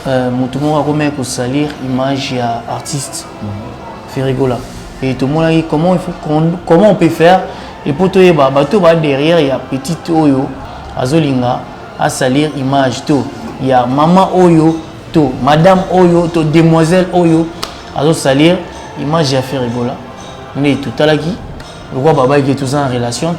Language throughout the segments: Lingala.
tout le monde a commis pour salir image à artiste Ferrigola et tout le monde a dit comment on peut faire et pour toi bateau derrière il y a petit oyo azolinga à salir image tout il y a maman oyo tout madame oyo tout demoiselle oyo azo salir image à Ferrigola mais tout à l'heure qui le roi baba qui est tout ça en relation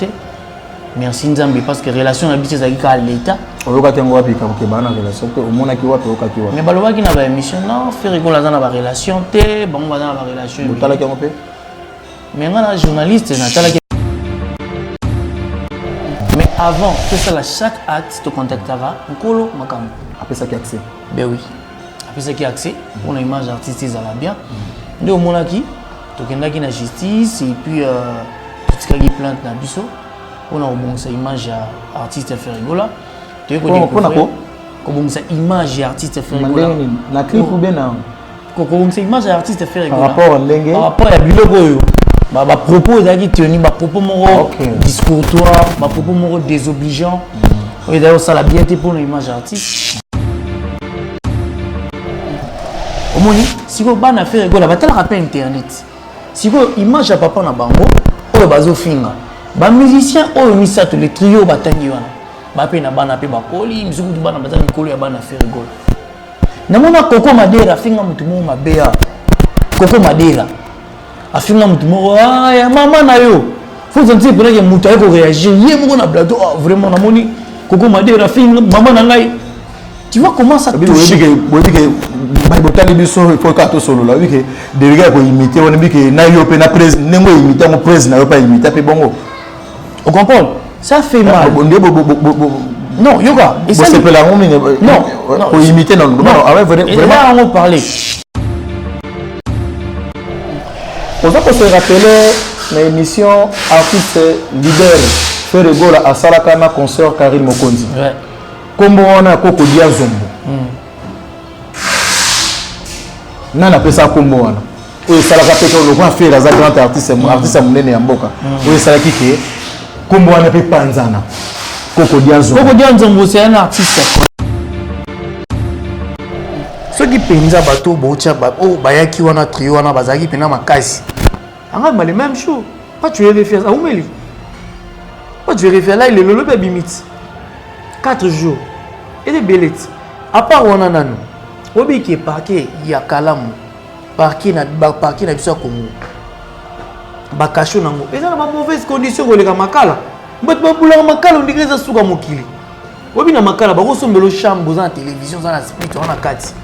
merci Nzambe parce que relation na biso ezaki ka l'état oyoka tengo wapi ka ke bana relation pe omona ki wapi oyoka ki wapi mais baloba ki na ba émission non Ferrigola za na ba relation te bango ba na ba relation otala ki pe mais ngana journaliste na tala ki mais avant que ça la chaque acte te contactera nkolo makambo après ça qui accès ben oui après ça qui accès pour une image artistique ça va bien nde omona ki to kendaki na justice et puis tutikaki plainte na biso on a une image artiste Ferrigola. Tu connais image artiste Ferrigola. Na clip ou bien na image artiste Ferrigola. Par rapport à Lengue. Par rapport à Biloko. Bah propos qui tenu bah propos moro discourtois, bah propos moro désobligeant. Et d'ailleurs ça la bien été pour une image artiste. Au moins si vous bana Ferrigola, bah tel rappel internet. Si vous image à papa na bango, ou bazo finga. Ba musicien oyo misato le trio batangi wana ba pe na bana pe bakoli mzuku bana bazana mikolo ya bana Ferrigola na mona Koko Madera finga mutu mo mabea Koko Madera afinga mutu mo ya mama na yo faut sentir pour que mutu ayeko réagir yé mo na plateau vraiment na moni Koko Madera finga mama na ngai tu vois comment ça touche ba botali biso il faut ka to solo la oui que de gars ko imiter on bi que na yo pe na presse nengo imiter mo presse na yo pas imiter pe bongo. On comprend? Ça fait mal. Non, yoga. Et ça, c'est pas la non, pour imiter non. Vraiment, on va parler. On va se rappeler l'émission artiste leader Ferrigola à Salakana concert Karim Mokonzi. Ouais. Comme on a Koko Dia Zombo. Nana appelle ça comme on a. Oui, ça l'a rappelé qu'on a fait les grands artistes monene ya mboka. Oui, ça l'a kické. Comme on a fait Panzana. Koko Dia Zombo. Koko Dia Zombo c'est un artiste. Ceux qui penza bateau bocha oh bayaki wana trio wana bazaki pena makasi. Anga ba les mêmes choses. Pas tu vérifier ça oumeli. Pas tu vérifier là il est le bimit. 4 jours. Et des belettes. À part wana nanu. Obi qui est parqué ya kalamu. Parqué na biso Congo. Bakasho nango. Et ça na mauvaise condition ko leka makala. Mbet ba bula makala ndike za suka mokili. Obi na makala ba ko sombelo chambre za télévision za na split wana kati.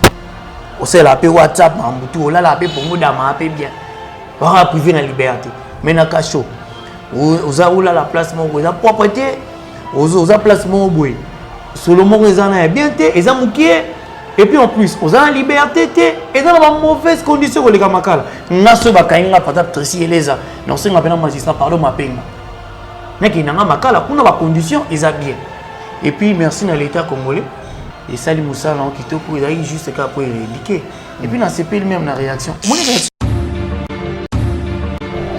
C'est la paix WhatsApp, la paix pour nous, la paix bien. On va priver la liberté. Mais dans le cas, vous avez la place, vous avez la propreté, vous avez la place, vous avez Solomon, vous avez bien, vous avez et puis en plus, vous avez la liberté, et dans la mauvaise condition, vous avez la makala. Nous avons peut-être si les gens, nous avons un magistrat, pardon, ma peine. Mais qui n'a pas makala, pour nos conditions, ils ont bien. Et puis, merci à l'État congolais. Et Salim Moussa là qui te pour il juste qu'à pour éradiquer et puis dans CP lui-même la réaction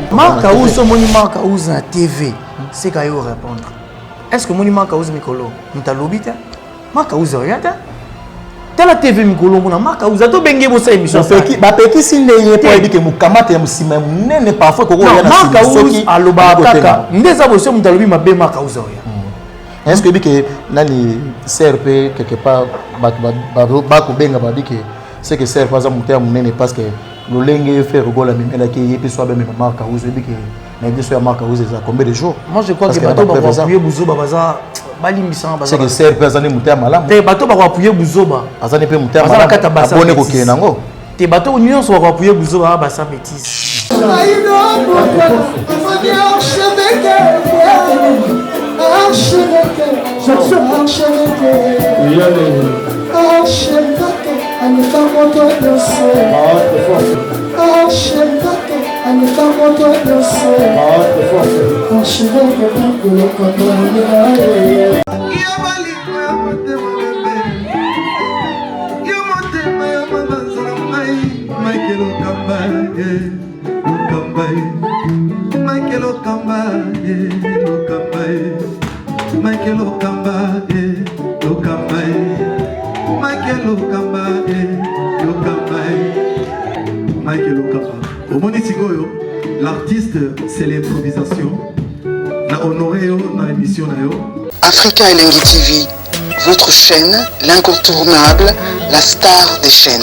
Marc Aouz son monument Aouz na TV c'est qu'à y répondre est-ce que monument Aouz Mikolo n'ta lobita Marc Aouz rien ta la TV Mikolo mona Marc Aouz to bengé bo sa émission ba peki sinde ye pour dire que mukamata ya musima nene parfois ko ya na Marc Aouz aloba kaka ndeza bo so mutalobi mabe Marc Aouz est-ce que que nani CRP quelque part c'est que CRP pas monter monene parce que le lengue fait rigoler même là qui est soit même marque Aouz dit que mais soit marque Aouz ça combien de jours moi je crois que bateau ba appuyer buzoba baza balimbisa baza c'est que CRP azani monter malamu te bateau ba appuyer buzoba azani pe monter malamu abonné ko kenango te bateau union so ba appuyer buzoba ba sa bêtise Michael Okamba, Michael Okapa. Au Monitigoyo, l'artiste, c'est l'improvisation. La honoré dans l'émission. Africa Elengi TV, votre chaîne, l'incontournable, la star des chaînes.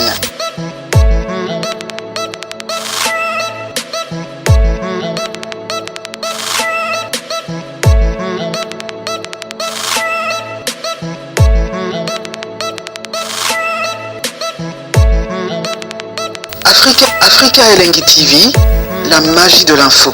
Africa Elengi TV, la magie de l'info.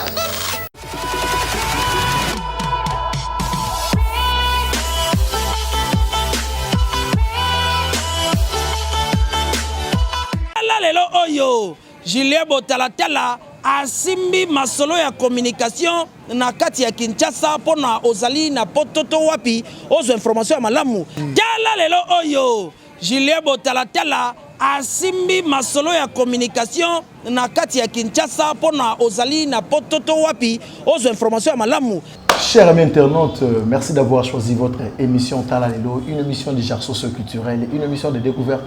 Lelo oyo Julien Botalatala asimbi masolo ya communication na kati ya Kinshasa pona ozali na pototo wapi ozo information ya malamu. Tala lelo oyo Julien Botalatala asimbi masolo ya communication na kati ya Kinshasa pona ozali na pototo wapi ozo information ya malamu. Chers amis internautes, merci d'avoir choisi votre émission Tala Lelo, une émission de genre socio-culturelle, une émission de découverte.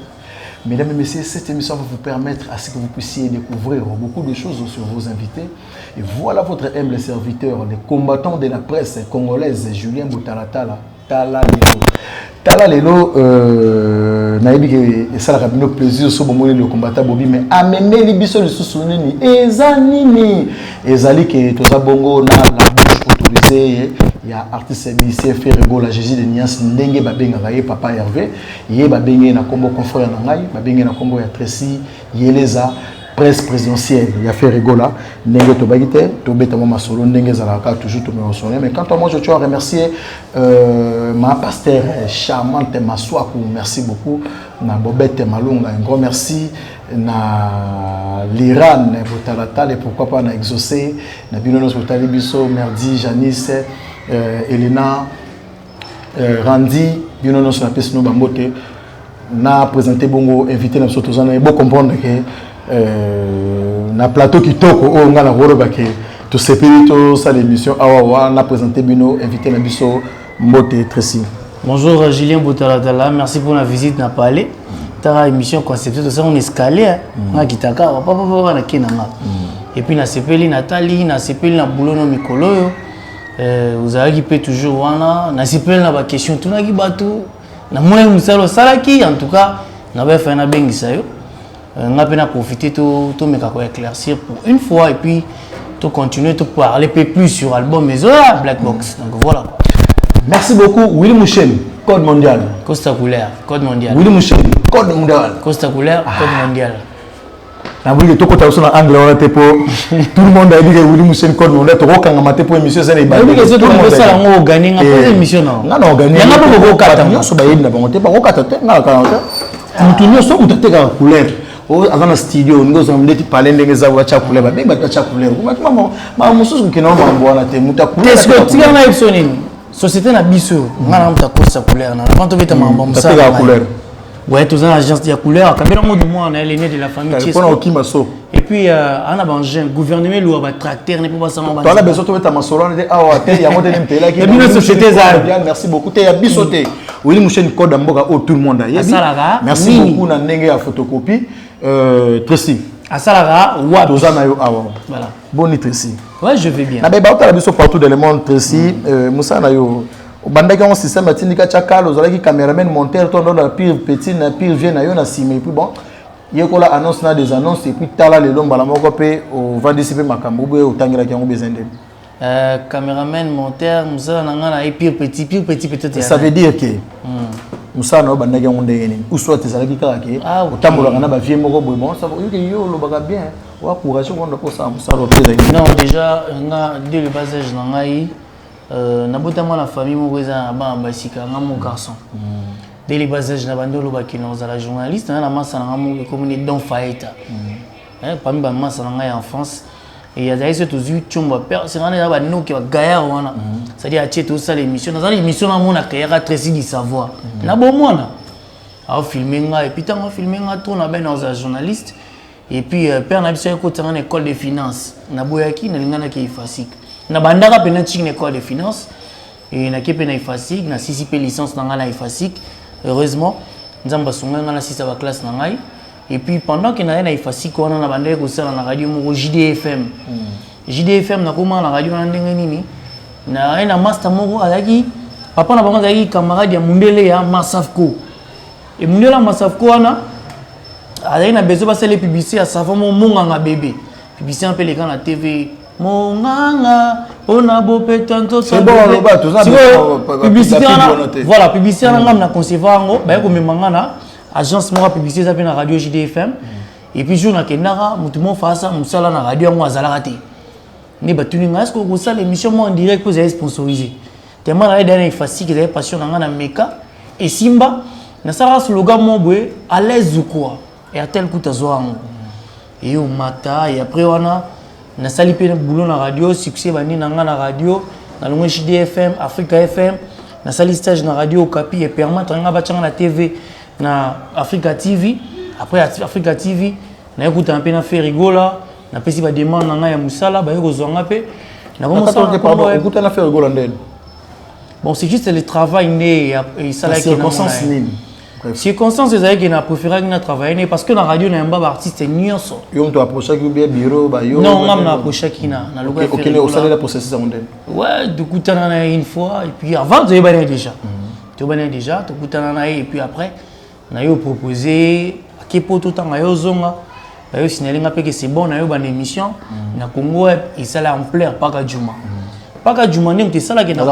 Mesdames et messieurs, cette émission va vous permettre à ce que vous puissiez découvrir beaucoup de choses sur vos invités. Et voilà votre humble serviteur, le combattant de la presse congolaise, Julien Botalatala, Tala Lelo. Tala Lelo, naïbi que ça a un plaisir sur le combattant Bobby, mais amener les bisous de sous-sounini, ezanini, ezali que tous a bongo na la bouche autorisée. Il y a artiste musicien Ferrego la Jésus de Nias ndenge babenga gaye papa Hervé yé babengé na kombo confrère na ngai babengé na kombo ya Tracy yeleza presse présidentielle il y a Ferrego là ndenge to bagité to beta mama solo ndenge zalaka toujours to me sonner mais quand moi je tiens à remercier ma pasteur charmante Maswaku merci beaucoup na Bobette Malunga un grand merci na l'Iran Botalatala et pourquoi pas na exaucé na binonos Botalibiso Merdi Janice Elena Randy binono sur la pièce no bambote na présenté bongo invité na sotozana et bon comprendre que na plateau qui toko o ngala horoba que to sepelito ça l'émission awa na présenté bino invité na biso mbote Tracy. Bonjour Julien Botalatala, merci pour la visite na palais. Tara émission conceptuelle de ça on escalier na kitaka papa na kinanga. Et puis na sepeli Nathalie na sepeli na boulono mikolo. Vous avez peut toujours wana na sipel na ba question tuna ki batu na moyo musalo salaki en tout cas na ba fa na bengisa yo nga pena profiter to meka ko éclaircir pour une fois et puis to continuer to parler plus sur album mais Black Box donc voilà. Merci beaucoup Willy Mouchen Code Mondial Costa Couleur Code Mondial Willy Mouchen Code Mondial Costa Couleur Code Mondial. Na bouille to kota so na angle on était pour tout le monde a dit que Willy Mouchen Code Mondial to kanga maté pour émission ça les ba. Oui que c'est tout ça la ngo gagner na pas émission non. Non gagner. Na pas ko kata non so ba yenda ba ngote ba ko kata te na ka ta. Mutu nyo so mutate ka couleur. O avant studio ngozo mdeti pale ndenge za wacha couleur ba benga ta couleur. Ma mususu kina mambo na te muta couleur. Est-ce que tu as émission nini? Société na biso ngana muta Costa Couleur na quand to beta mambo ça ta couleur. Ouais, tous en agence de couleur. Quand on dit moi, on est l'aîné de la famille. Et puis, on a un gouvernement qui a tracteur, n'est pas ça. On a besoin de mettre ma solo. Il y a une société. Merci beaucoup. Il y a bisoté. Oui, nous sommes code d'amboka au tout le monde. Merci beaucoup. On a une photocopie. Tracy. À Salara, voilà. Bonne Tracy. Ouais, je vais bien. On a besoin partout dans le monde. Tracy. Moussa Nayo. Bandaki un système atindika chakal ozalaki caméraman monteur ton dans pire petit na pire vient na yo na sima et puis bon yekola annonce na des annonces et puis tala le lomba la moko pe o va dissiper makambo be o tangira ki yango bezende caméraman monteur musa na ngana et pire petit peut-être ça veut dire que musa na bandaki un ndenge ni ou soit ezalaki kaka ke o tambola kana ba vie moko boy bon ça veut dire yo lo baka bien wa courage on pour ça musa ro pesa non déjà nga dès le bas âge na ngai nabotama la famille mokoza ba basika nga mon garçon dès les bas âges na bandolo ba kino za la journaliste na masa na mo comme Don Faeta parmi ba masa na en France et il y a des autres chumba père c'est rana ba no ki ba gaya wana c'est à dire acheter tout ça l'émission dans l'émission na mona kaya Tracy di savoir na bon mona a filmer nga et puis tant a filmer nga trop na ben dans un journaliste et puis père na biso ko tanga école de finance na boyaki na lingana ki fasik na bandaka pena une école de finance et na kepe na ifasik na sisi pe licence na ngana ifasik heureusement nzamba songa ngana sisa ba classe na ngai Et puis pendant qu'il y a effaci qu'on a bandé que ça la radio mo JDFM. JDFM na comment la radio na ndenge nini na ina master moko alaki papa na bango alaki camarade ya Mundele ya Masafko. Et Mundele Masafko ana alaki na besoin passer les publicités à savon mon nganga bébé. Publicité un peu les gars la TV mon nganga on a beau pétanto c'est bon le bas tout ça publicité voilà publicité na concevoir ngo ba ko memanga na agence moko publicité ça na radio JDFM et puis jour na kenara mutu mo fasa musala na radio ngo azala raté ni batuni est-ce que ça l'émission moi en direct vous avez sponsorisé tellement la dernière facile que avez passion na meka et simba na sala slogan mo boy à l'aise ou quoi et à tel coup tazoa ngo et au matin et après on a na sali pe boulot na radio succès bani na nga na radio na longo JDFM Africa FM na sali stage na radio Okapi et permettre nga ba tchanga na TV na Africa TV après Africa TV na écoute un peu na fait rigola na pesi ba demande na nga ya musala ba yoko zonga pe na commencé à écoute na fait rigola ndene bon c'est juste le travail né et ça là qui circonstance nini circonstance c'est que na préféré que na travailler parce que na radio na mba artiste nyonso yo to approcher ki bien bureau ba yo non ngam na approcher ki na logo OK au salaire la processus à ndene ouais du coup t'en as une fois et puis avant tu es déjà tu es déjà tu t'en as et puis après na yo proposer kepo tout temps yo zonga ba yo signaler nga pe que c'est bon na yo ban émission na Congo et ça la ampleur Paka Juma Paka Juma ne te sala que na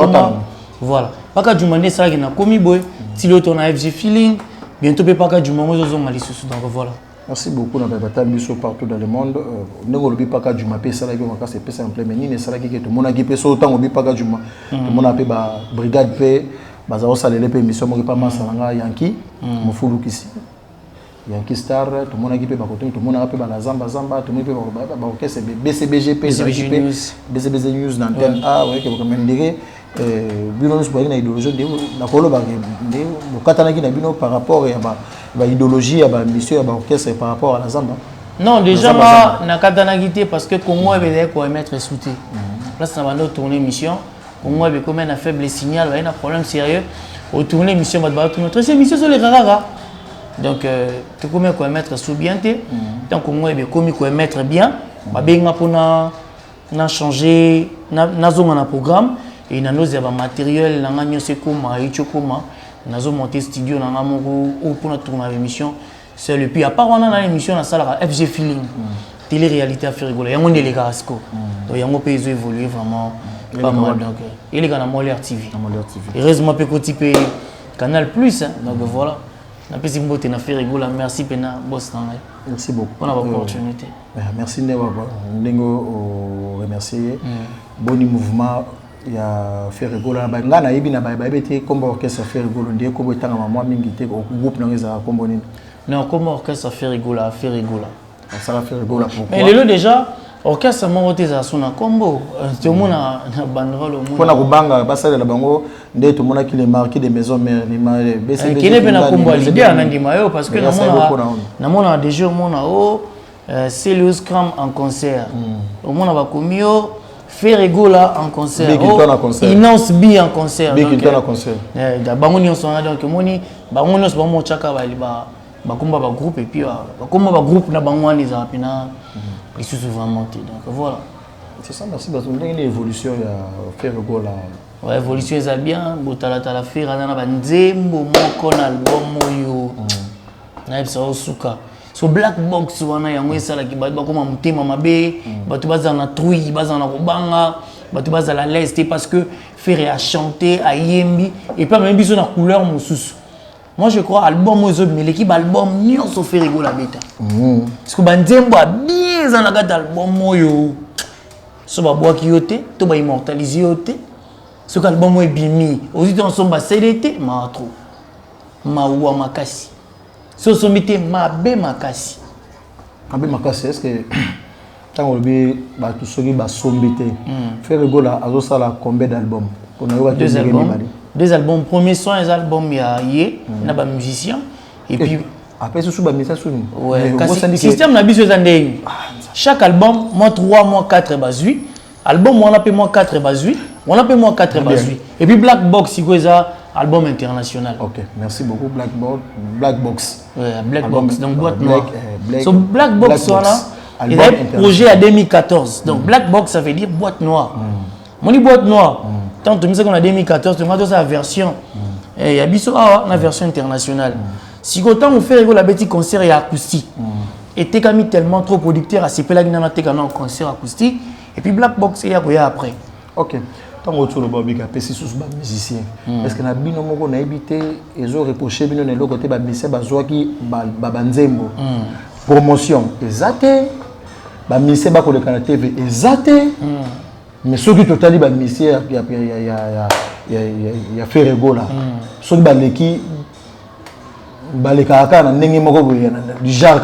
voilà Paka Juma ne sala que na komi boy si l'autre on a FG feeling bientôt pe Paka Juma ngo zonga li susu donc voilà. Merci beaucoup na bata biso partout dans le monde ndeko lobi Paka Juma pe sala que on c'est pesa en plein mais ni sala que tout mona ki pe so temps obi Paka Juma tout mona pe ba brigade pe baza osalele pe émission mo pa masalanga Yankee mo fulu kisi Yankee Star tout mona ki pe ba koto tout mona pe ba la zamba tout mona pe ba orchestre BCBG BCBG News dans antenne A ouais que vous commanderez bino nous parler na idéologie de na kolo ba de katana ki na bino par rapport à ba idéologie à ba mission à ba orchestre par rapport à la zamba non déjà na katana ki parce que Congo est ko mettre souté là ça va nous tourner mission Congo est comme un faible signal il y a un problème sérieux au tourner mission va notre émission sur les rara donc tu comme ko mettre sous bien té donc Congo est comme ko mettre bien ba benga pona na changer na zonga na programme et na nos matériel na nganyo sekoma ichokoma nazo monter studio na ngamoko ou pour na tourner l'émission c'est le puis à part on a l'émission na sala FG feeling télé réalité à faire rigoler yango ndele kasco donc yango pe ils évoluer vraiment pas mal donc il est dans Molière TV heureusement pe ko type Canal Plus donc voilà na pe simbote na faire rigoler merci pena boss na ngai merci beaucoup on a l'opportunité merci Ndengo remercier boni mouvement ya faire rigoler ba ngana yebi na ba bete kombo orchestre faire rigoler ndie ko botanga mama mingi te ko groupe na ngeza kombo nini non comme orchestre faire rigoler ça va faire rigoler pourquoi mais le déjà orchestre mo teza sona kombo te mona na bandrolo mo pona kubanga basale la bango nde to mona ki les marqués des maisons mères ni ma BCB qui ne pe na kombo l'idée na ndima yo parce que na mona déjà mona c'est le scrum en concert au mona ba komio faire rigoler en concert Inance bi en concert da bango ni on sona donc moni bango ni so mo chaka ba bakumba ba groupe et puis bakumba ba groupe na bango ni za pina les sous vraiment donc voilà c'est ça merci parce que une évolution ya faire rigoler ouais évolution ça bien botala tala faire na ba nzembo moko na album yo na ebisa osuka so black box wana yango esala ki ba koma mutema mabe batu baza na trui baza na kobanga batu baza la leste parce que faire à chanter à yembi et pas même biso na couleur mosusu moi je crois album ozo mais l'équipe album nyonso fait rigoler beta parce que banzembo bien za na kata album oyo so ba boaki yote to ba immortaliser yote ce album oyo bimi ozito nsomba CDT ma trop mawa makasi so sombité mabe makasi est-ce que tant on be ba tout soki ba sombité faire rigoler azo sala combien d'albums pour na deux albums premier son les albums ya yé na ba musicien et puis après sous ba musicien sous ouais système na biso ezandé chaque album moi 3 mois 4 bazui album on appelle moi 4 bazui on appelle moi 4 bazui et puis Black Box ikoza album international. OK, merci beaucoup Black Box. Ouais, Black Box donc boîte noire. So Black Box, il a un projet à 2014. Donc Black Box, ça veut dire boîte noire. Mon dit boîte noire. Tant que nous avons 2014, nous avons la version. Il y a une version internationale. Si autant on fait la petite concert et acoustique. Et t'es tellement trop producteur à ce que là, il y a un concert acoustique. Et puis Black Box, il y a après. Ok. Tant que tu as dit que les musiciens, est-ce que nous avons évité et ont reproché le côté des musiciens qui ont promotion exacte, les musiciens qui ont la TV exacte, mais ceux qui ont les musiciens, il y a fait rigolo. Ceux qui du genre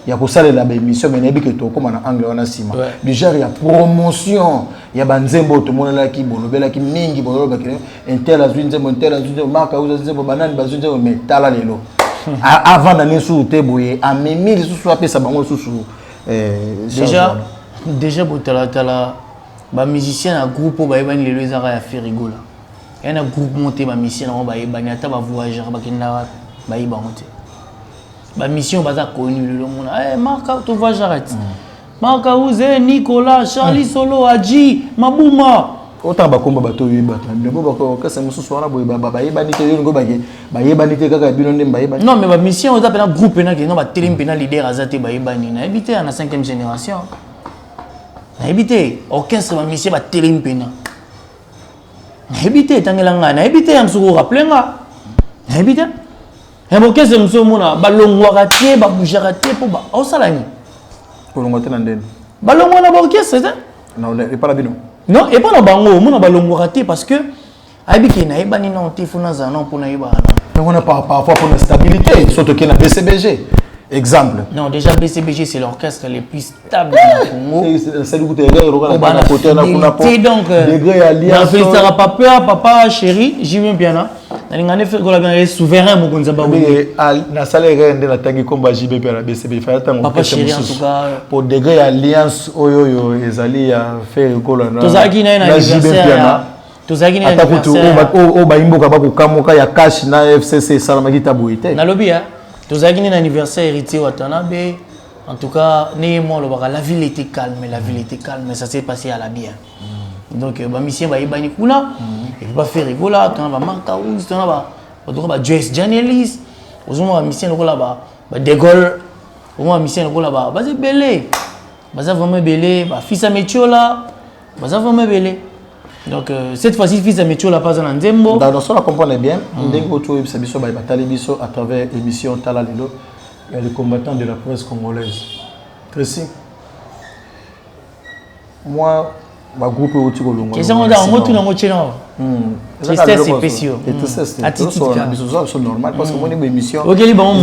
il y a pour ça la émission mais n'ebi que to comme en anglais on a sima du genre il y a promotion il y a banzembo tout monde là qui bolobela qui mingi bolobela qui intel azunzembo marka uzazembo banane bazunzembo mais tala lelo avant d'aller sous teboye a mimi les sous apesa bango sous déjà botala ba musicien à groupe ba yebani lelo ezaka ya faire rigolo il y a un groupe monté ba musicien ba yebani ata ba voyageur ba kinda ba yeba monté ba mission baza connu le monde eh marka tu vois j'arrête marka uze Nicolas Charlie Solo Adji Mabuma autant ba komba bato yeba ne bo ba kasa mususu wana boye ba yeba ni te ngo ba yeba ni te kaka bino ndem ba yeba non mais ba mission oza pena groupe na ke no ba telim pena leader azate ba yeba ni na habité na 5e génération na habité orchestre ba mission ba telim pena na habité tangelanga na habité amsuko rappelenga na habité et pourquoi c'est monsieur mona balongwaraté babujaraté pour ba au salani kolongote na ndene balongwana ba orchestre c'est non et pas la bino non et pas na bango mona balongwaraté parce que abiki na ebani na ontifuna za non pour na yeba donc on a parfois pour la stabilité surtout qu'il y a BCBG exemple non déjà BCBG c'est l'orchestre le plus stable au Congo c'est le côté na côté na kuna po donc degré alliance félicitera papa chéri j'y viens bien là nalingane fait ko la bien souverain mo konza ba oui na salaire ndé na tangi komba JB pe la BCB fa tango papa chéri en tout cas pour degré alliance oyo ezali ya faire ko la na tozaki na anniversaire tozaki na anniversaire o ba imboka ba ko kamoka ya cash na FCC salama kitabuite na lobby hein tozaki na anniversaire héritier Watanabe en tout cas néanmoins la ville était calme mais ça s'est passé à la bien donc ba mission ba yebani kuna et pas faire rigola tu vas marka ou tu vas ba Joyce Janelis ozoma ba mission lokola ba De Gaulle ozoma mission lokola ba c'est belé baza vraiment belé ba fils à Metiola baza vraiment belé donc cette fois-ci fils à Metiola pas en Nzembo dans ça on comprend bien ndenge oto yebisa biso ba batali biso à travers émission Tala Lelo il y a les combattants de la presse congolaise Tracy moi ba groupe outi ko longo question on motu na mochena c'est spécial et tout ça c'est biso normal parce que moi une émission OK li bon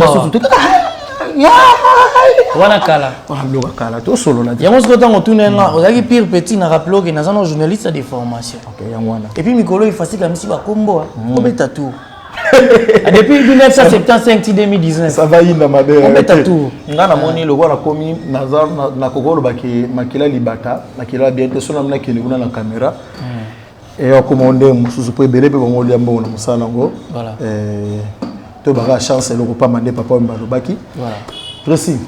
wana kala bloka kala to solo la yango siko tango tunenga ozaki pire petit na rappelo que nazana journaliste de formation OK yango wana et puis mikolo il facile comme si ba kombo obeta tout depuis 1975 2019 ça va inda mabe obeta tout ngana moni lo wana komi na kokolo baki makila libata makila bientôt sona mna kele kuna na caméra et on commande mususu po ebele pe bango liambo na musala ngo voilà to baka chance le pas mandé papa mbalo baki voilà précis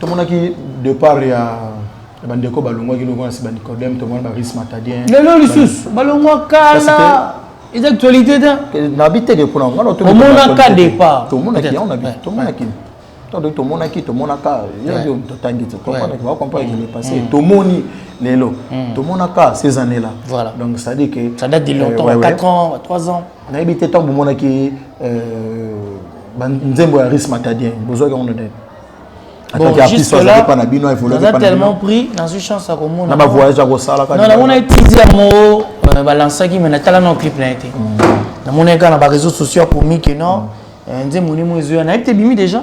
to monaki de part ya bandeko balongwa ki lokona si bandicodem to mona ba risque matadien lelo lisusu balongwa kala et actualité n'habite de pour ngalo to mona ka départ to mona ki on habite to mona ki to mona ki to mona ka ya yo to tangi to comprendre que va comprendre que le passé to moni lelo to mona ka ces années là voilà donc ça dit que ça date de longtemps 4 ans 3 ans na habité tant mona ki nzembo ya risque matadien besoin qu'on donne bon jusque là on a tellement pris dans une chance à comment na ba voyage à Gosala non on a étudié mo balancer qui mais na tala non clip na été na mon écran na ba réseaux sociaux pour mi que non nzembo ni mo ezo na été bimi déjà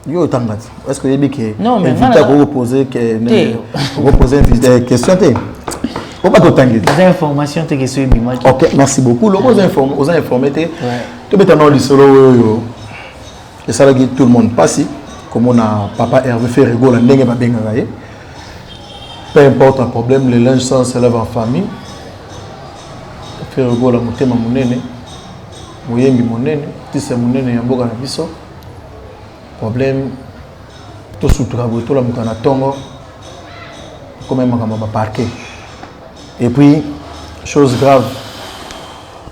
yo tangati est-ce que yebi que non mais invité à reposer une question té on pas t'otangi des informations té que sur bima OK merci beaucoup le aux informer té to betana li solo yo et ça là tout le monde passe comme on a papa Hervé fait rigoler ndenge ba benga gaye peu importe un problème le linge sans se lève en famille fait rigoler motema munene moyembi munene tise munene ya mboka na biso problème to sutura bo to la mukana tongo comme même comme parquet et puis chose grave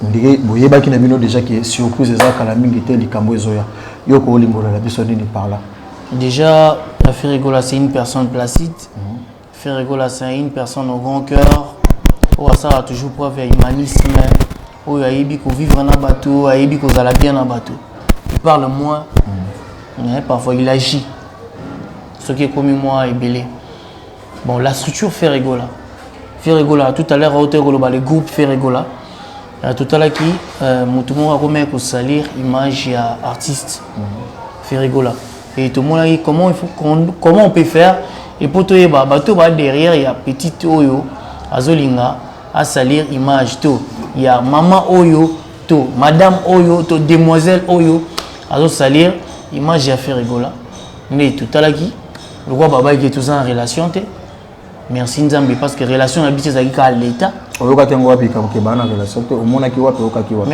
ndike boyeba ki na bino déjà que surprise eza kala mingi te likambo ezoya yoko olingola la biso nini par là. Déjà Ferregola c'est une personne placide. Ferregola c'est une personne au grand cœur. Ça a toujours preuve à humanisme. Oh yaïbi ko vivre na bateau, yaïbi ko zala bien na bateau. Il parle moins. Parfois il agit. Ce qui est comme moi est belé. Bon, la structure Ferregola. Ferregola, tout à l'heure, le groupe Ferregola. Tout à l'heure, qui, tout le monde a commis pour salir image et artiste Ferregola. Et tout le monde a dit comment on peut faire. Et pour tout bateau derrière, il y a petit Oyo, Azolinga, à salir image. Il y a maman Oyo, madame Oyo, demoiselle Oyo, à salir image et Ferregola. Mais tout à l'heure, qui, le roi Baba qui est tout ça en relation. Merci Nzambi parce que relation avec l'État. Mais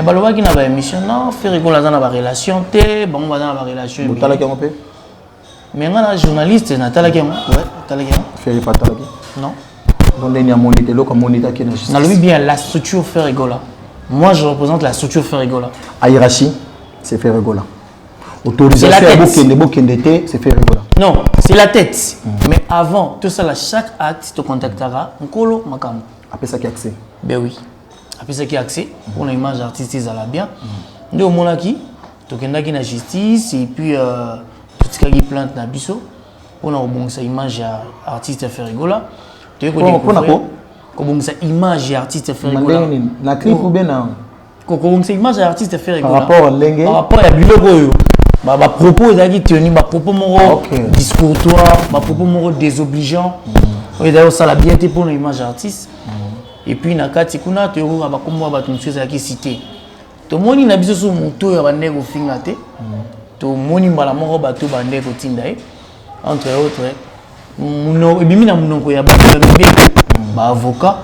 baloba qui n'a pas émission non Ferregola dans la relation té bon va dans la relation. Mais on a journaliste Natala qui ouais Natala qui Ferre pas Natala qui non. Donc il y a monité le comme monité qui est dans le bien la structure Ferregola. Moi je représente la structure Ferregola. À hiérarchie c'est Ferregola. Autorisation à Bokende, c'est Ferregola. Non, c'est la tête. Mais avant, tout ça, chaque acte te contactera. Nkolo Makam. Après ça qui est accès. Ben oui. Après ça qui est accès. Pour l'image artistique, ça va bien. Nous, au monde qui, tu as la justice et puis tout ce qui plante na biso. On a bon ça image artiste Ferregola. Tu as bon ça image artiste Ferregola. Na clip ou bien na. Comment c'est image artiste Ferregola. Par rapport à Biloko. Bah propos d'ailleurs tenu bah propos moro discourtois bah propos moro désobligeant et d'ailleurs ça la bien été pour l'image artiste et puis na kati kuna te ro ba kombo ba tunsu ça qui cité to moni na biso so moto ya bande ko finga te to moni mbala moro ba to bande ko tinda entre autres muno ebimi na munoko ya ba ba avocat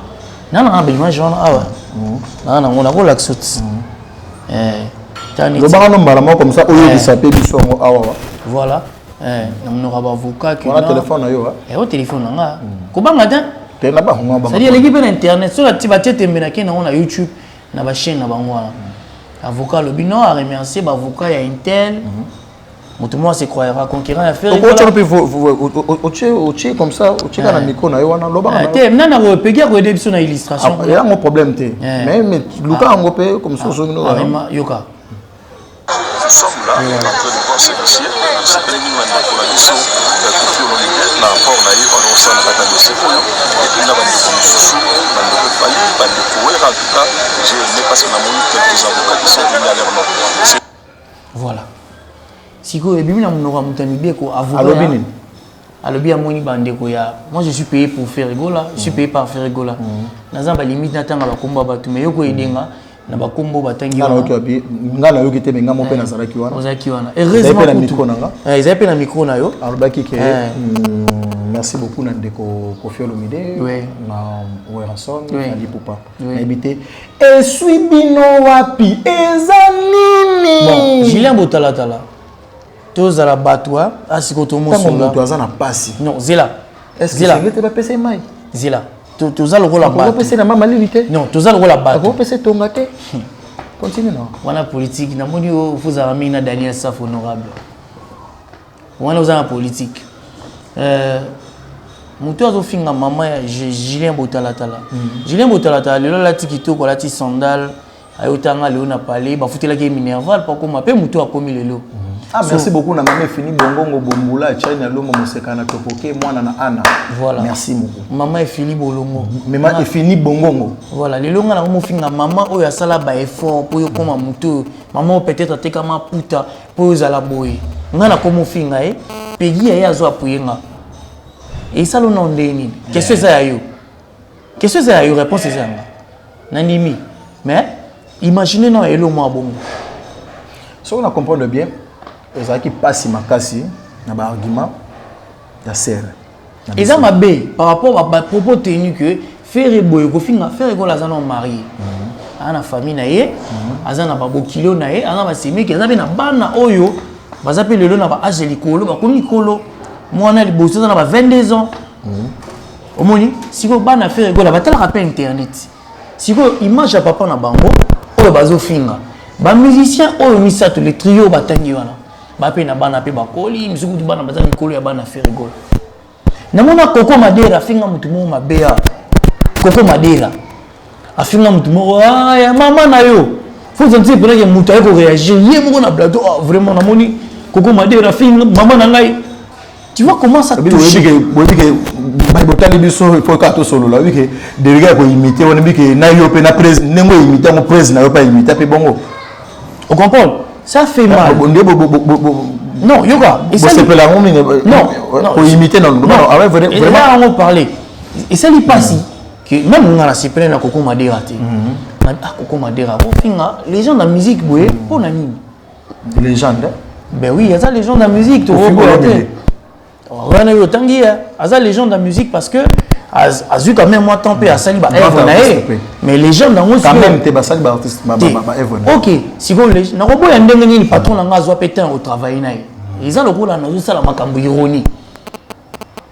na ba image on ah na on a relax le baron comme ça, il s'appelle du son. Voilà. On aura avocat qui. Voilà téléphone et au téléphone là. Comment matin? C'est-à-dire l'équipe internet sur la tibate tembenaki on a YouTube, na ba chaîne na bango. Avocat le bino a remercié ba avocat ya Intel. Moi c'est croira conquérant à faire. Oche comme ça, oche na micro na yo wana loba na. Té nana ko pegia ko aider biso na illustration. Il y a un problème té. Mais Luka ngopé comme ça so no. Yoka. Nous sommes là en train de voir ce dossier. C'est une collaboration na rapport na yo on s'en va dans dossier pour et puis là on est dans le failli pas de courir en tout cas j'ai aimé parce qu'on a monté quelques avocats qui sont venus à leur nom. Voilà. Siko ebimi na mnora mutani beko avocat. Alobi amoni bandeko ya. Moi je suis payé pour Ferregola, je suis payé par Ferregola. Naza ba limite natanga ba komba ba tume yoko edenga. Na ba kombo batangi wana ngala yo kite benga mo pe na zalaki wana ozaki wana heureusement na micro nanga ils avaient na micro na yo alobaki ke merci beaucoup na ndeko Kofi Olomide na Werson na Lipupa na habité et suis bino wapi ezanini bon Julien Botalatala tozala batwa asiko to mosunga to azana pasi non zela est-ce que c'est pas pesa mai zela tous allons la battre. Vous na mama limité. Non, tous allons la battre. Vous pensez tomate. Continue non. Wana politique na moni vous avez na Daniel Saf honorable. Wana vous en politique. Muto azo finga mama ya Julien Botalatala. Julien Botalatala le la tikito ko la ti sandal ayotanga le na parler ba futela ke minerval pas comme pe muto a commis le lot. Ah, merci beaucoup. Maman fini bongongo bombula China lomo mosekana topoke mwana na ana. Voilà. Merci beaucoup. Maman est fini bolongo. Maman est fini bongongo. Voilà. Les longa na mo finga maman oyo asala ba effort pour yo koma muto. Maman peut-être teka ma puta pour yo zala boy. Ngana komo finga pegi ya zo apuyenga. Et ça lo non ndeni. Qu'est-ce que ça yo? Qu'est-ce que ça yo réponse c'est ça. Nanimi. Mais imaginez non elo mo bongo. Si on a comprendre bien ils qui passent makasi na ba argument ya serre ils ont mabé par rapport à propos tenu que faire boy ko finga faire ko la zana marié ana famille na ye azana ba bokilo na ye ana ba semi ke zabe na bana oyo baza pe lelo na ba âge likolo ba komi kolo mwana liboso na ba 22 ans omoni siko bana faire rigola batala ka pe internet siko image ya papa na bango oyo bazo finga ba musicien oyo misato le trio batangi wana ba pe na bana pe bakoli misuku bana baza mikolo ya bana faire rigola namona Koko Madera finga mutu mo mabea Koko Madera afinga mutu mo ya mama na yo faut sentir pour que mutu ayeko réagir yé moko na plateau vraiment namoni Koko Madera finga maman na ngai. Tu vois comment ça touche. Oui que botali biso il faut ka to solo là oui que de gars ko imiter on dit que na yo pe na président nengo imiter mon président na yo pas imiter pe bongo. On comprend. Ça fait mal. Non, yoga. Et ça c'est la non pour imiter non vraiment on parler. Et ça lui passe que même on a se plaindre na Koko Madera té. Koko Madera bon finga les gens de la musique boye pour na nini. Légende. Ben oui, il y a ça les gens de la musique to on a eu autant dire à les gens de la musique parce que a vu quand même moi tant pis à sali ba mais les gens dans quand même t'es basali ba artiste ba OK si vous les na robo ya ndenge ni patron na ngazwa pétain au travail na ils ont le rôle na ça la makambo ironie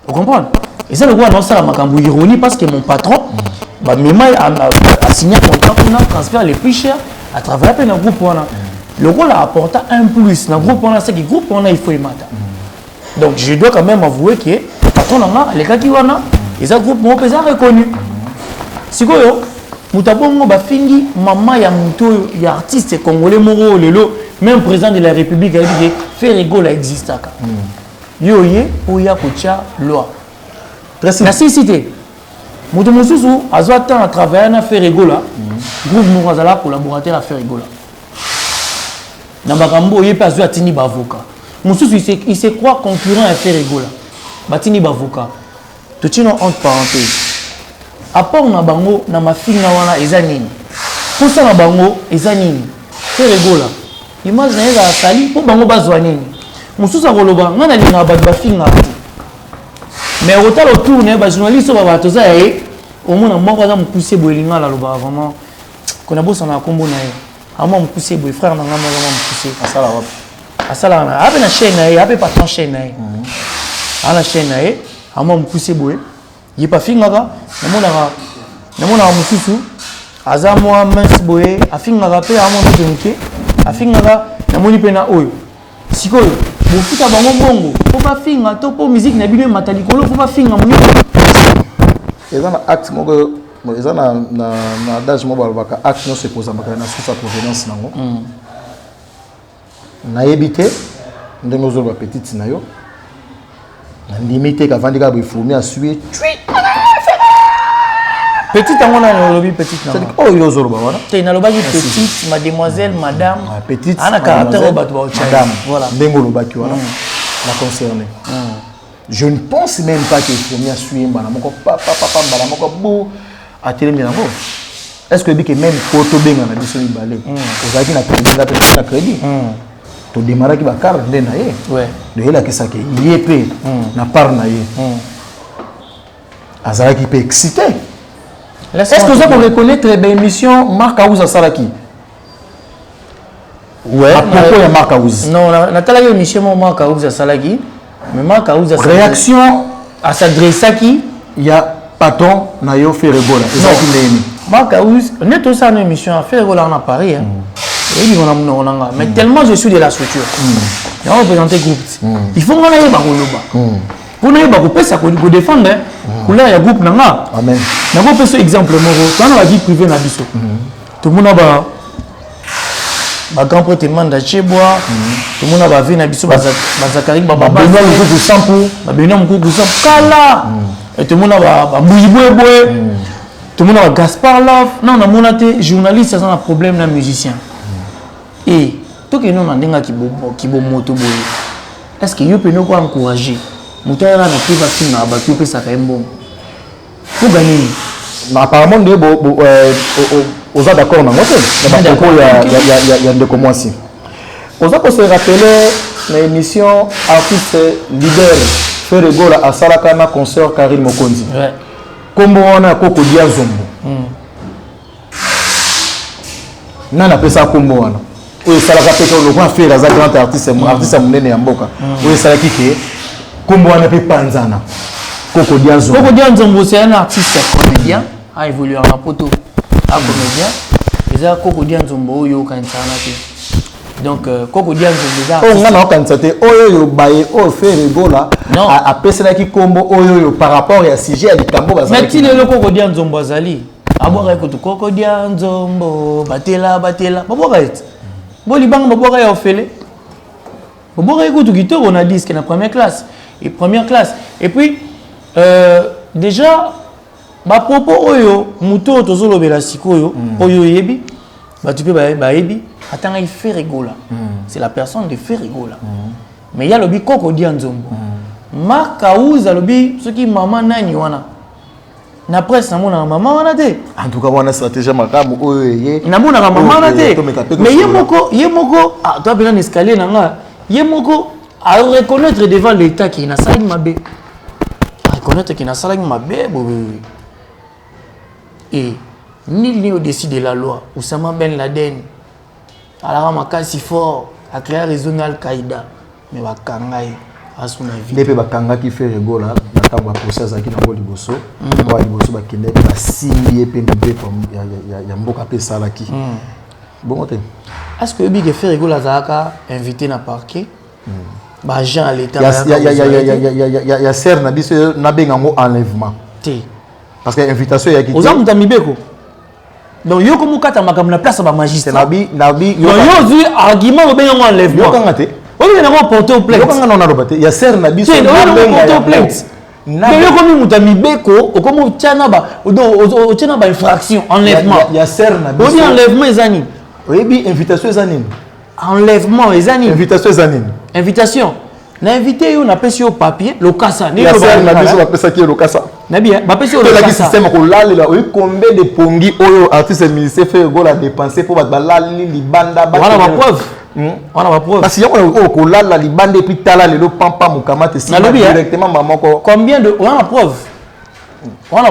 vous comprenez ils ont le rôle na ça la makambo ironie parce que mon patron ba mema a signé un contrat pour un transfert les plus cher à travers un groupe wana le rôle a apporté un plus dans groupe wana c'est que groupe wana il faut y mater. Donc je dois quand même avouer que patron nanga les gars qui wana ils ont groupe mon pesa reconnu sikoyo mutabongo ba fingi mama ya muto ya artiste congolais moro lelo même président de la République a dit que faire rigolo existe aka yo ye oya kocha loi la cité muto mususu azwa temps à travailler na faire rigolo groupe moko azala collaborateur à faire rigolo na bakambo ye pe azwa tini ba avocat Moussous, il se croit concurrent à faire rigola. Batini bavoka. Tout tino entre parenthèses. Apport na bango na ma fille na wana ezanini. Pour ça na bango ezanini. Faire rigola. Image na eza sali pour bango bazwa nini. Moussous a koloba ngana linga ba fille na. Mais autant le tour ne ba journaliste ba batoza e au moins moko za mpousser boelinga la loba vraiment. Kona bossa na kombo na ye. Amo mpousser boy frère na ngama mpousser. Asala wapi. Asala na ape na chaîne na ye ape patron chaîne na ye ala chaîne na ye amo mpousser boye ye pa fingaka namona mususu aza moi mince boye afingaka pe amo ndoke afingaka namoni pe na oyo sikoyo bofuta bango bongo po ba finga to po musique na bino matali kolo po ba finga moni eza na acte moko eza na adage moko balobaka acte non se posa makala na source provenance nango na yebite ndenge ozoloba petite na yo na limite kavandi ka boifumi asui petite ango na lolobi petite na oh yo ozoloba wana te na lobaki petite mademoiselle madame petite ana caractère au bato ba madame voilà ndenge olobaki wana la concerné je ne pense même pas que ifumi asui mbana moko papa mbana moko bo atelemi nango est-ce que bike même photo benga na biso mibale ozalaki na crédit na crédit to démarrer qui va car na ye ouais de la que ça que yep na part na ye azala qui peut exciter est-ce que vous avez reconnaître l'émission Marc Aouza Salaki ouais à propos de Marc Aouza non natala émission Marc Aouza Salaki mais Marc Aouza réaction à s'adresser à qui il y a patron na yo fait rigola ezaki ndeni Marc Aouza neto ça une émission à faire rigola en Paris hein. Mais tellement je suis de la structure, je vais représenter le groupe. Il faut que je fasse pour nous défendre, pour le groupe. Amen. Je vais faire exemple. Dans la vie privée, tout le monde a grand protèlement d'Achebois, tout le monde a vu Nabiso Bazakari, Baba, et tout le monde a Bouyiboué, tout le monde a Gaspard Love. Non, on a journaliste, ça a un problème dans musicien. Et tout que nous avons qui bon moto boy. Est-ce que vous pouvez nous encourager? Nous avons un peu de film à battre pour ça quand même bon. Pour gagner. Apparemment aux d'accord dans votre. Il y a de commencer. Aux accords se rappeler l'émission artiste leader fait rigolo à Salakana concert Karine Mokonzi. Ouais. Comme on a Koko Dia Zombo. Nana appelle ça comme on a. oyo esalaka mpe kaka lokwa faire aza grand artiste artiste ya monene ya mboka oyo esalaki ke kombo wana mpe panzana Koko Dianzombo. Koko Dianzombo, c'est un artiste comédien, a évolué en poto, un comédien. Et ça, Koko Dianzombo, yo quand ça n'a donc Koko Dianzombo déjà. Oh, on a quand ça te oyo baye o fait rigola. Non. A pesela ki combo oyo par rapport à sujet à Dikambo bazali. Mais tu le Koko Dianzombo azali. Abora écoute Koko Dianzombo, batela. Babora est. Bo libang babora ya ofele. Babora écoute guitare on a disque na première classe. Et première classe. Et puis déjà ba propos oyo muto tozolo bela sikoyo oyo yebi ba tu peux ba yebi atanga il fait rigola c'est la personne de fait rigola mais il y a le bi Koko Dianzombo makauza lobi ce qui maman nani wana na presse na mona maman wana te en tout cas wana stratégie makamu oyo ye na mona maman wana te mais ye moko ah toi bien escalier na nga ye moko à reconnaître devant l'état qui na saïd mabe connaître qu'il y a ça ma bébé et ni au-dessus de la loi Oussama Ben Laden alors ma cas si fort a créé réseau Al-Qaïda mais va kangai à son avis depuis ba kanga qui fait rigola na tango ba procès aki na liboso ba liboso ba kende ba signé pe mbé comme ya mboka pe salaki bon est-ce que Big fait rigola zaka invité na parquet bah Jean à l'état il y a serre na biso na bengango enlèvement parce que invitation ya ki aux hommes d'amibeko donc yo comme kata makam na place ba magistrat nabi yo zu argument au bengango enlèvement yo kanga te o bien na porter plainte yo kanga na robate il y a serre na biso na porter plainte mais yo comme mutamibeko o comme tiana ba o tiana ba infraction enlèvement il y a serre na biso o bien enlèvement ezani oyebi invitation ezani enlèvement ezani invitation ezani invitation na invité yo na pesi au papier lokasa ni lo ba na biso ba pesa ki lokasa na bien ba pesi au lokasa la système ko lalela o combien de pongi oyo artiste ministère fait go la dépenser pour ba lali libanda ba voilà ma preuve on a ma preuve parce que on ko lala libanda et puis tala lelo pampa mukamate si directement maman ko combien de on a la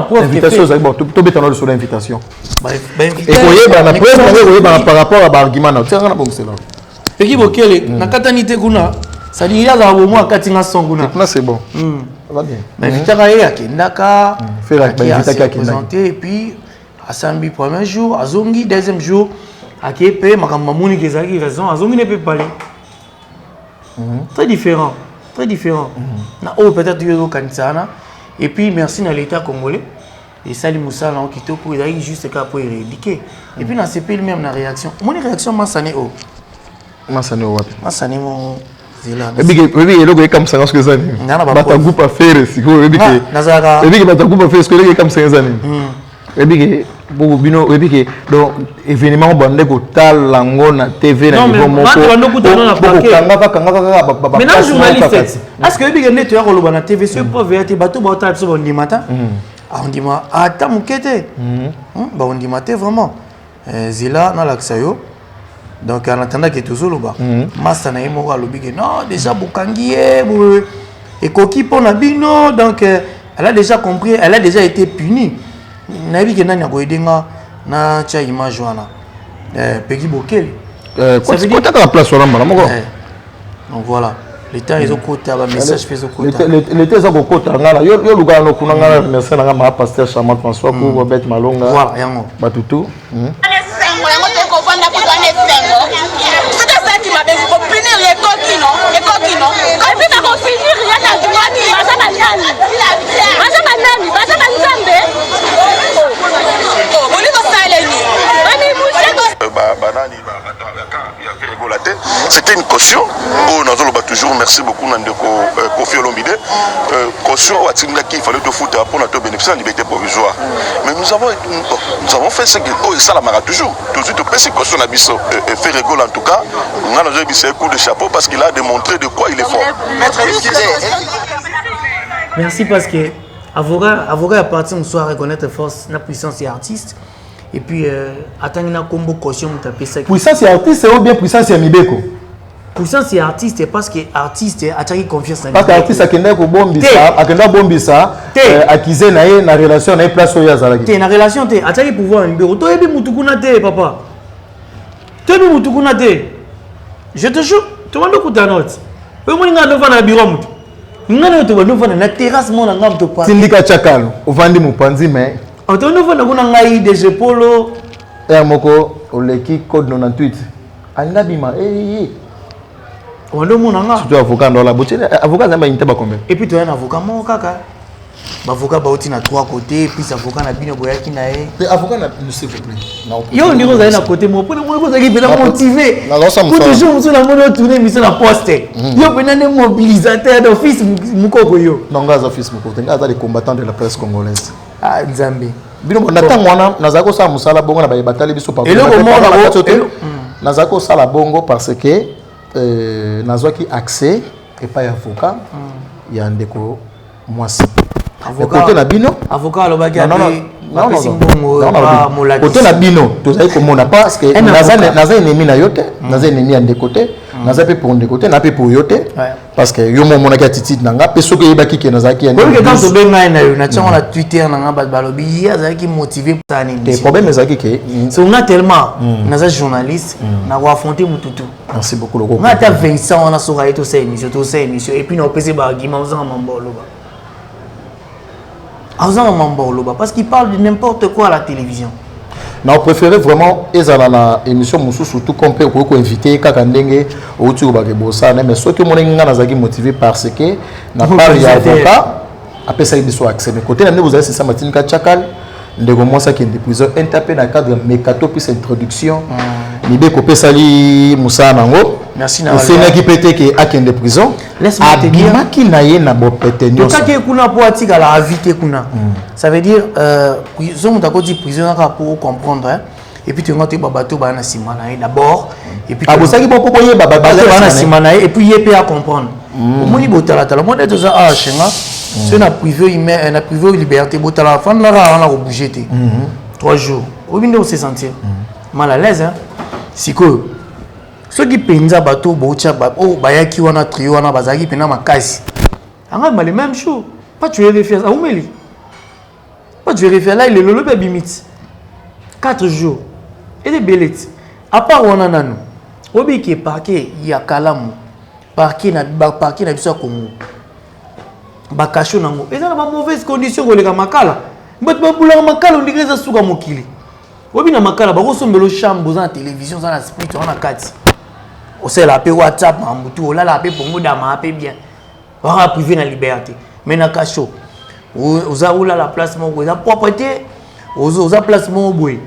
preuve invitation ça bon to betano sur l'invitation et koyeba na preuve koyeba par rapport à ba argument na tsanga na bon c'est là Peki bokele na katanite kuna ça dit il y a la moment katinga songuna là c'est bon va bien mais vitaka ye akendaka faire inviter présenté et puis asambi premier jour azongi deuxième jour akepe makamba moni kezaki raison azongi ne peut parler très différent na oh peut-être yo kanisana et puis merci na l'état congolais et Sali Moussa là kitoko il a juste qu'à pour éradiquer et puis na CP même na réaction mon réaction masane oh masane wapi masane mon zela ebi eloko ekam sanga ce que ça ni bata groupe à faire siko ebi ke bata groupe à faire ce que ekam sanga ça ni ebi ke bo bino ebi ke donc événement bande ko talango na TV na niveau moko mais non journaliste est-ce que ebi ke neto ya koloba na TV sur preuve ya te bato ba ta biso bondi matin on dit ma ata mukete ba on dit matin vraiment zela na laksayo. Donc en attendant que tout le bas, Massa na yemo alobi que non déjà bukangi et koki pour nabino donc elle a déjà compris, elle a déjà été punie. Nabi que nani akoidenga na cha image wana. Peki Bokele. Ça veut dire que la place wana mala moko. Donc voilà, l'état ils ont côté ba message fait au côté. L'état ils ont côté ngala yo luka no kuna ngala merci na ma pasteur Chamat François ko Robert Malonga. Voilà, yango. Batutu. C'était une caution. Oh, nous avons toujours merci beaucoup Nandeko Kofi Olomide. Caution il fallait te foutre pour notre bénéficier de la liberté provisoire. Mais nous avons fait ce que ça la mara toujours. Tout de suite cette caution a biso fait rigoler en tout cas. On a eu un coup de chapeau parce qu'il a démontré de quoi il est fort. Merci parce que avocat à partir de soir reconnaître force la puissance et artiste. Et puis attendre na combo caution taper ça. Puissance et artiste ou bien puissance et mibeko. Puissance et artiste parce que artiste a tagi confiance en parce que artiste akenda ko bombisa akize na ye na relation na place oya zalaki. Te na relation te a tagi pouvoir mibeko. To yebi mutukuna te papa. To yebi mutukuna te. Je te jure, tu vas nous coûter un autre. Tu vas nous faire un bureau. Tu vas nous faire une terrasse. Tindika Chakal, au Vandi Mupanzi, mais. Tu vas nous faire un des épaules. Et Moko, au Leki Code 98. Anga Bima, On a tu avocat dans la boutique. Avocat, ça m'a été combien? Et puis tu as un avocat, mon caca. L'avocat a 3 côtés, puis l'avocat a bien boyaki na e. Avocat s'il vous plaît. Yo on dit que vous à côté moi pour vous qui peut motiver. Pour toujours vous la mode tourner mission la poste. Yo benane mobilisateur d'office mukoko yo. Non gaz office mukoko. Ngaza les combattants de la presse congolaise. Ah Nzambe. Bino natanga wana nazako sa musala bongo na ba batali biso pa. Et le moment nazako sala bongo parce que nazwaki accès et pas avocat. Ya ndeko mwasi. Côté na bino avocat alobaki côté na bino tozali komona parce que naza ennemi na yote naza ennemi ande côté naza pe pour ndeko te na pe pour yote parce que yo mona ki attitude nanga pe soki yebaki ke nazaki ya ndeko quand to benga na yo na tshanga na Twitter nanga balobi azaki motivé pour ça ni le problème ezaki ke c'est on a tellement naza journaliste na ko affronter mututu. Merci beaucoup le gros on a ta Vincent on a soraé to ces émission et puis na opese ba argument on a mambolo ba parce qu'il parle de n'importe quoi à la télévision. On préférait vraiment ezala émission musu surtout qu'on peut inviter kakandenge outi obake bossa mais ce que mon nga nazaki motivé parce que na part ya avocat après ça il soit accès mais côté là vous avez c'est ça Martin Kachakal ndeko mwasa qui est prison intapé dans cadre mécato puis introduction nibe kopé sali musa nango merci na c'est qui pété que akende prison laisse-moi te dire maki na ye na bopete nyonso to kake kuna po atika la invité kuna ça veut dire prison ndako di prison pour comprendre hein? Et puis tu ngote babato ba na simana d'abord et puis abosaki boko boye babato ba na simana et puis yepé à comprendre omoni botala tala moi d'être ça ah chenga c'est na privé na privé liberté botala fan la on a bouger 3 jours au bindo se sentir mal à l'aise hein c'est que ceux qui penza bateau bocha bayaki wana trio wana bazaki pena makasi anga les mêmes choses pas tu vérifier ça oumeli pas tu vérifier là il est le bimit 4 jours et des belettes à part wana nanu obi qui parquet ya kalamu parquet na biso Congo bakasho nango eza na mauvaise condition ko leka makala mbot babula makala ondigreza suka mokili obi na makala bako sombelo chambre za télévision za na split on a 4 on sait la paix WhatsApp mambutu on la paix pongo dama paix bien on a privé na liberté mais na kasho oza oula la place moko za propreté oza place moko boy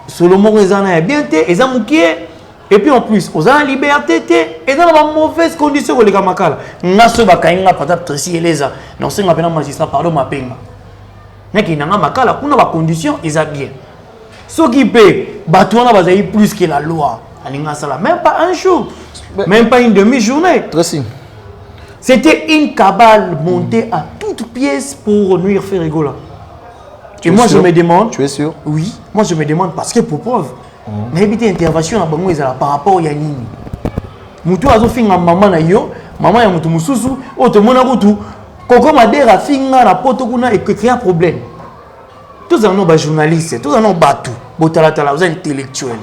solo moko eza na bien té eza mukie et puis en plus oza na liberté té eza na mauvaise condition ko leka makala ngaso bakainga patap Tracy Eleza non senga pena magistrat pardon mapenga naki nanga makala kuna ba condition eza bien ce qui peut batouana bazai plus que la loi alinga sala même pas un jour même pas une demi-journée. C'était une cabale montée à toutes pièces pour nuire Ferregola. Et moi je me demande. Tu es sûr? Oui, moi je me demande parce que pour preuve, mais éviter intervention à Bango par rapport à Yanini. Moutou a fait maman na yo, maman ya moutou mususu, autre mona moutou, koko madera finga na poto kuna et que créer un problème. Tous en ont des journalistes, tous en ont battu, botalatala, vous êtes intellectuels.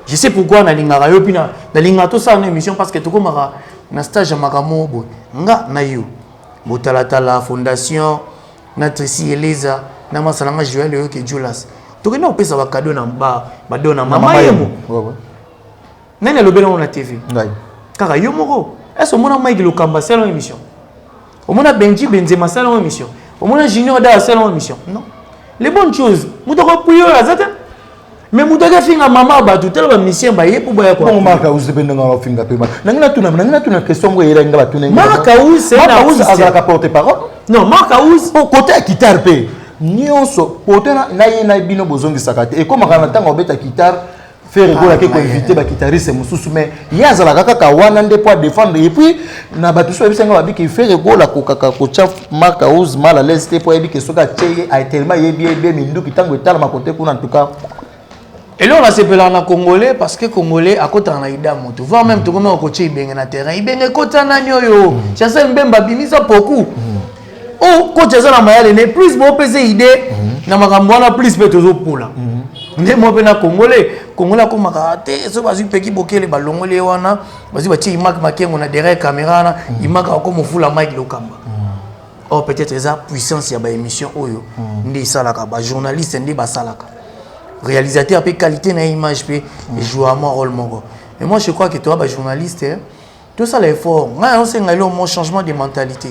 Je sais pourquoi na linga rayo pina na linga to ça en émission parce que to ko mara na stage makamo boy nga na yo botalatala fondation na Tracy Eleza na masalanga Joël yo ke Julas to kena opesa ba cadeau na ba dona mama yemo nani lobela na TV ngai kaka yo moko est-ce mona Mike Lokamba c'est l'émission au mona Benji Benzema c'est l'émission au mona Junior Da c'est l'émission non les bonnes choses mutoko puyo azata mais mutaka finga mama ba tout la mission ba ye pour ba quoi bon marka uze benda ngala finga pe nangina tuna question ngo yera ngala tuna marka uze c'est na uze azaka porte parole non marka uze au côté guitare pe nyonso porte na ye na bino bozongi sakate et comme kana tanga obeta guitare faire gola ke ko inviter ba guitariste mususu mais yazala kaka wana nde pour défendre et puis na ba tout so bisenga ba biki faire gola ko kaka ko chaf marka uze mal à l'aise pour biki soka tcheye a tellement yebi mindu kitango etala makote kuna en tout cas. Et là on a s'appelé en congolais parce que congolais à côté en aïda moto voir même tout comme on coach ibenge na terrain ibenge kota na nyoyo chasa mbemba bimisa beaucoup oh coach ça na mayale ne plus bon pese idée na makambo na plus pe tozo pola ndé mo pe na congolais Congolais comme karaté so bazu peki bokele balongole wana bazu batie imak makengo na derrière caméra na imak comme fula mic lokamba. Oh peut-être ça puissance ya ba émission oyo ndi salaka ba journaliste ndi ba salaka. Réalisateur pe qualité na image pe joue un rôle mongo. Mais moi je crois que toi ba journaliste tout ça l'effort. On sait ngalo mon changement de mentalité.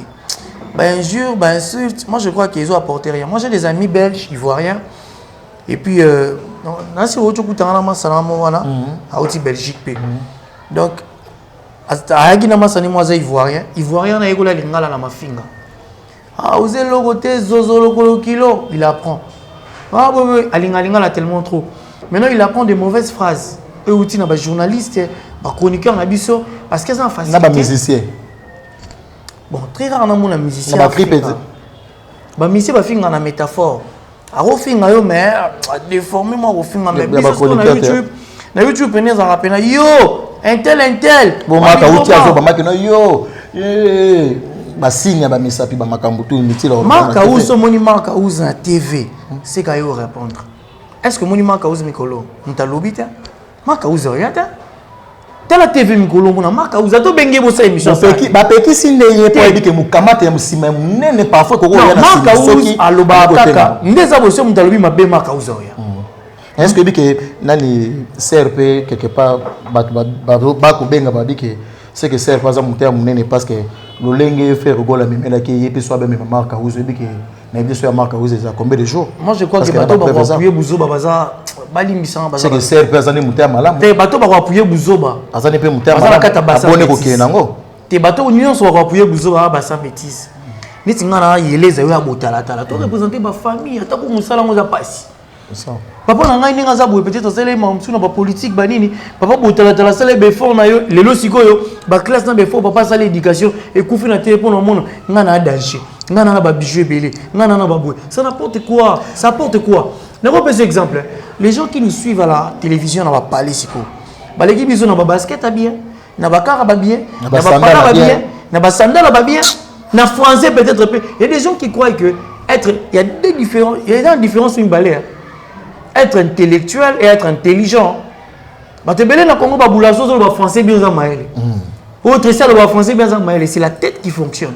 Bah injure, bah insulte, moi je crois qu'ils ont apporté rien. Moi j'ai des amis belges, ivoiriens. Et puis dans ce autre coup tanga salama wana a aussi Belgique pe. Donc à Agina masani moi za ivoirien na ekola lingala na mafinga. Ah osé logoté zozo lokolo kilo, il apprend. Ah oui, alinga là tellement trop. Maintenant il apprend des mauvaises phrases. Et outil na ba journaliste, ba chroniqueur na biso parce que ça en facilité. Na ba musicien. Bon, très rare na mon musicien. Na ba clip. Ba musicien ba finga na métaphore. A refinga yo mais déformer moi refinga mais biso na YouTube. Na YouTube pene za rapena yo, intel. Bon maka outil azo ba makino yo. Ba signe ba misapi ba makambo tout inutile. Maka uso moni maka uso na TV. C'est qu'à yo répondre. Est-ce que moni maka uso mikolo? Mtalobita? Maka uso rien ta? Tala TV mikolo mona maka uso to benge bo sa émission. Ba peki sinde yepo ebike mukamata ya musima munene parfois koko ya na maka uso aloba kaka. Ndeza bo so mtalobi mabe maka uso ya. Est-ce que bike nani CRP quelque part ba ko benga ba bike c'est que CRP par exemple muter munene parce que le lenge fait rigola memela ki yepi so ba me marka uso bike na biso ya marka uso za combien de jours? Moi je crois que bato ba ko appuyer buzoba baza balimbisa baza. C'est que CRP azani muter malamu. Te bato ba ko appuyer buzoba. Azani pe muter malamu. Abone ko kenango. Te bato nyonso ba ko appuyer buzoba ba sans bêtise. Niti ngana yeleza yo ya botala tala. To représenter ba famille, ta ko musala ngo za pasi. Papa na ngai ninga za boye peut-être ça les mamsu na ba politique ba nini. Papa botala tala ça les befort na yo, lelo sikoyo ba classe na befort papa ça l'éducation et kufi na téléphone au monde ngana danger. Ngana na ba bijou belé, ngana na ba boye. Ça n'importe quoi, ça apporte quoi. Na ko pese exemple, les gens qui nous suivent à la télévision na ba parler siko. Ba leki biso na ba basket a bien, na ba car ba bien, na ba sandal ba bien, na ba sandal ba bien, na français peut-être peu. Il y a des gens qui croient que être il y a des différences, il y a une différence une balai. Être intellectuel et être intelligent. Batebele na Congo ba boulaso zo ba français bien za maele. Autre ça le ba français bien za maele, c'est la tête qui fonctionne.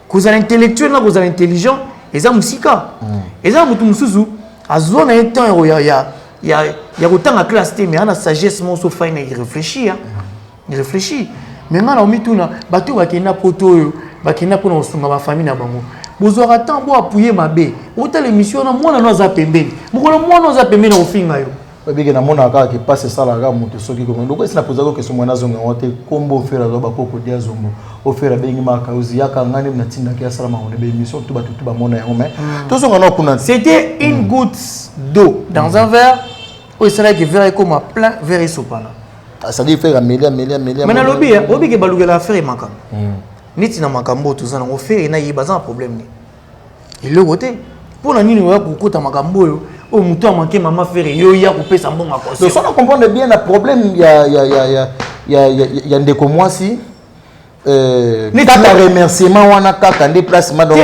Cause intellectuel na cause intelligent, eza musika. Eza mutu mususu azona un temps ya kotanga classe te mais ana sagesse mon so fine il réfléchit hein. Il réfléchit. Maintenant on mituna bato ba kena poto yo, ba kena pona osunga ba famille na bango. Bozora tant bo appuyer mabe. Ota l'émission na mwana no za pembeni. Mukolo mwana za pembeni na ofinga yo. Babige na mona kaka ki passe ça la ga mutu soki ko ndoko sina poza ko question mwana zonga wote kombo fera zo ba koko dia zongo. O fera bengi maka uzi yaka ngani mna tinda kia salama on be émission tout ba mona ya mais tout son na kuna. C'était une goutte d'eau dans un verre. O sera que verre comme plein verre sopana. Ça dit faire amélia. Mais na lobby obi ke balugela faire makam. Niti na makambo tout ça na faire na yibaza problème ni. Et le côté pour la nini wa kokota makambo yo o muto a manqué maman faire yo ya couper sa mbonga ko. Donc ça on comprend bien le problème il y a ndeko mwasi kaka remerciement wana kaka déplacement donc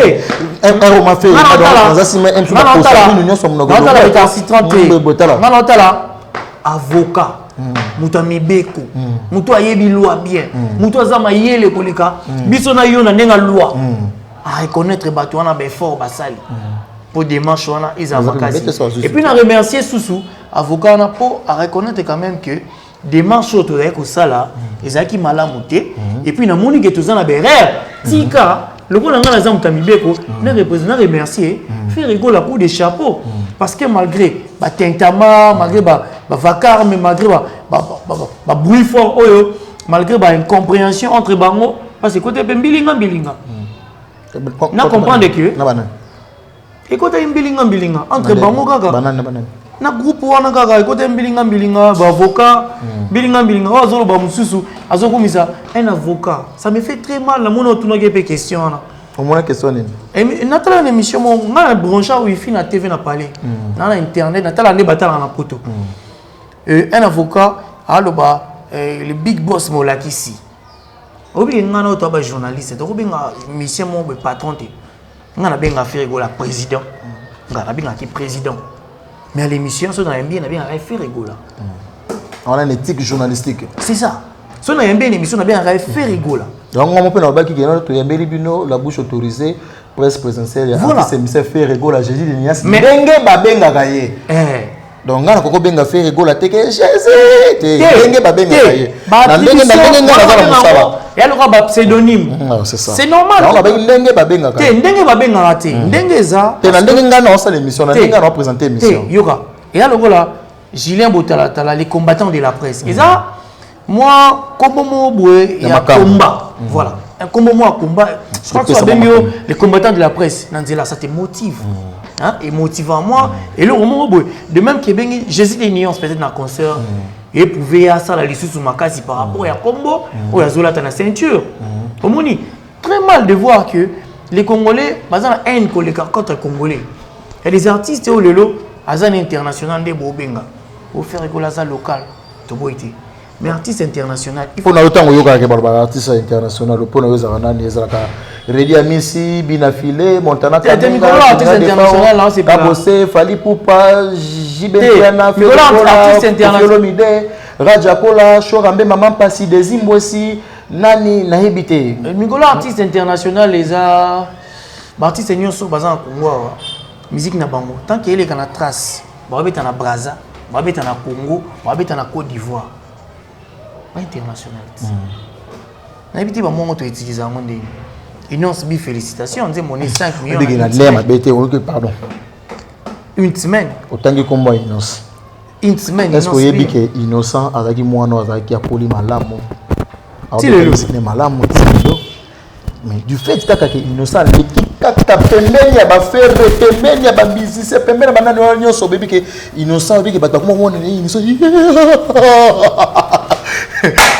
un m'a fait dans asima un peu pour nous nyonso mnogo. Avocat mutu amibeko mutu ayebi loi bien mutu azama yele koleka biso na yo na ndenga loi à reconnaître bato wana befort basali pour démarche wana ils avocats et puis na remercier Soussou avocat na pour à reconnaître quand même que démarche auto ko sala ezaki malamu te et puis na moni que tozana berère tika le ko na ngana za mutu amibeko na remercier faire rigolo la coup de chapeau parce que malgré ba tentama malgré ba vacarme malgré ba bruit fort oyo malgré ba incompréhension entre bango parce que côté mbilinga na comprendre que et côté mbilinga entre bango kaka na groupe wana kaka côté mbilinga ba avocat mbilinga azolo ba mususu azokomisa un avocat ça me fait très mal na mona tuna ke question na au moins question ni et natala une émission mo nga branché wifi na TV na parler na internet natala ne batala na poto un avocat aloba le big boss molakisi obi nga na to ba journaliste to obi nga mission mo be patron te nga na benga faire go la président nga na benga ki président Mais à l'émission, ça, on a bien fait rigoler. On a une éthique journalistique. C'est ça. Ça, on a bien l'émission, on a bien fait rigoler. Donc, on peut nous dire que la bouche autorisée, presse présentielle, voilà. C'est fait rigoler. J'ai dit, mais dengue babenga gaye. Donc, on a beaucoup benga fait rigoler. T'es que Jésus. Dengue babenga gaye. Et alors, un pseudonyme. C'est ça. C'est normal. On a dengue babenga gaye. Dengue babenga gaye. Dengue ça. T'es dans dengue ngana on l'émission. On a dengue on présenter l'émission. Yoga. Et alors là, Julien Botala, les combattants de la presse. Et ça, moi, comme moi, il y a un combat. Voilà. Un combat, moi, combat. Je crois que ça mieux les combattants de la presse. Ça te motive. Hein? Et motivant moi. Et le moment, de même que Jésus des nuances peut-être dans le concert. Et pouvait ça la liste sur ma case par rapport à combo ou à Zola dans la ceinture. Très mal de voir que les Congolais, par exemple, haine contre les Congolais. Et les artistes au lelo, azan international de Bobenga. Pour faire école ça local, to boité. Mais artiste international, il faut na autant yoka que artiste international pour nous azana nezaka. Redi Amisi, Binafile, Montana Kabenga, artiste international là c'est pas. Kabose, Fali Poupa, JB Piana, artiste international. Rajakola, Chorambe Maman Passi, Dezimbwesi, Nani Nahibité. Migolo artiste international les a artiste nyonso bazan Congo. Musique na bango. Tant qu'il est dans la trace, babeta na Brazza, babeta na Congo, babeta na Côte d'Ivoire. Pas international. Nahibité ba mongo to utiliser en monde. Inonce bi félicitations, on dit mon 5 millions. Pardon. Une semaine. Autant que combat Inonce. Une semaine. Est-ce que vous que innocent azaki mwana azaki apoli malamu? C'est malamu mais du fait que innocent kaka pembeni ya ba faire pembeni ya ba business pembeni ya banani nyonso bebi que innocent bebi que bato kuma mwana ni innocent.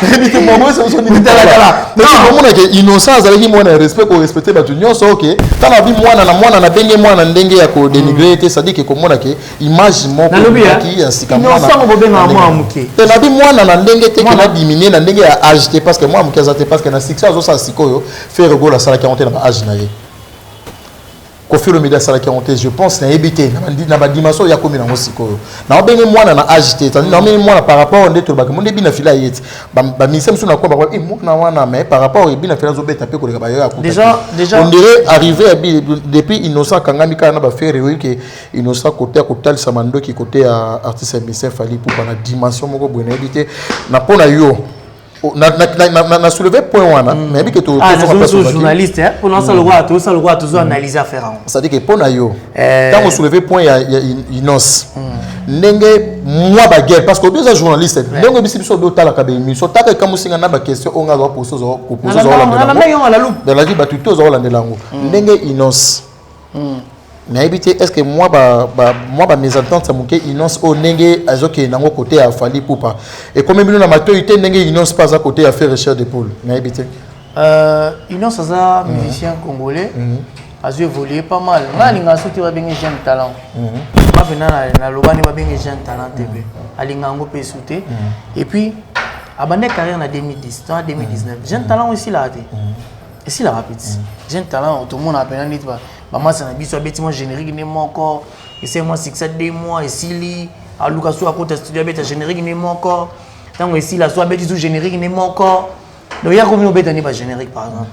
Nibite momo so so ni tala. Non, mona que innocent azaki mwana respect ko respecter bato nyonso OK. Tala bi mwana na benge mwana ndenge ya ko dénigrer te ça dit que komona que image moko qui insika mwana. Innocent mo benga mwa muke. Te na bi mwana na ndenge te na diminuer na ndenge ya âge te parce que moi muke azate parce que na 6 ans ça sikoyo faire gola sala 40 na âge na ye. Kofi le média sala 40 je pense na ebité na ba dimension ya komi na mosiko na obenge mwana na agité tandis na obenge mwana par rapport ndeto ba monde bina fila yeti ba misem suna ko ba mwana wana mais par rapport bina fila zo beta pe ko ba yo déjà on dirait arriver depuis innocent kangami kana ba faire oui que innocent côté côté samando qui côté artiste MSF Fali pour na dimension moko boina ebité na pona yo na soulevé point wana mais bi que to journaliste pour lancer le roi tout analyser faire ça dit que pour na yo quand on soulevé point ya innocence ndenge moi ba guerre parce que deux journalistes ndenge bisi biso do tala ka be émission taka ka musinga na ba question on nga poser dans la vie ba tout aux landelango ndenge innocence mais habité est-ce que moi mes ententes ça mouké innonce au nenge azoke nango côté à Fali Poupa et comme nous na maturité nenge innonce pas à côté à faire recherche d'épaule mais habité innonce ça musicien congolais a évolué pas mal ngalinga soki ba bengi jeune talent pas venant na lobani ba bengi jeune talent TV alinga ngo pe souté et puis abandé carrière en 2010 en 2019 jeune talent aussi là et si la rapide jeune talent tout le monde appelle nit ba maman ça na biso abeti générique ne moko et c'est moi 6 mois et sili a Lucas so à côté studio abeti générique ne moko tant que si la so abeti générique ne moko donc il y a combien obeti ni ba générique par exemple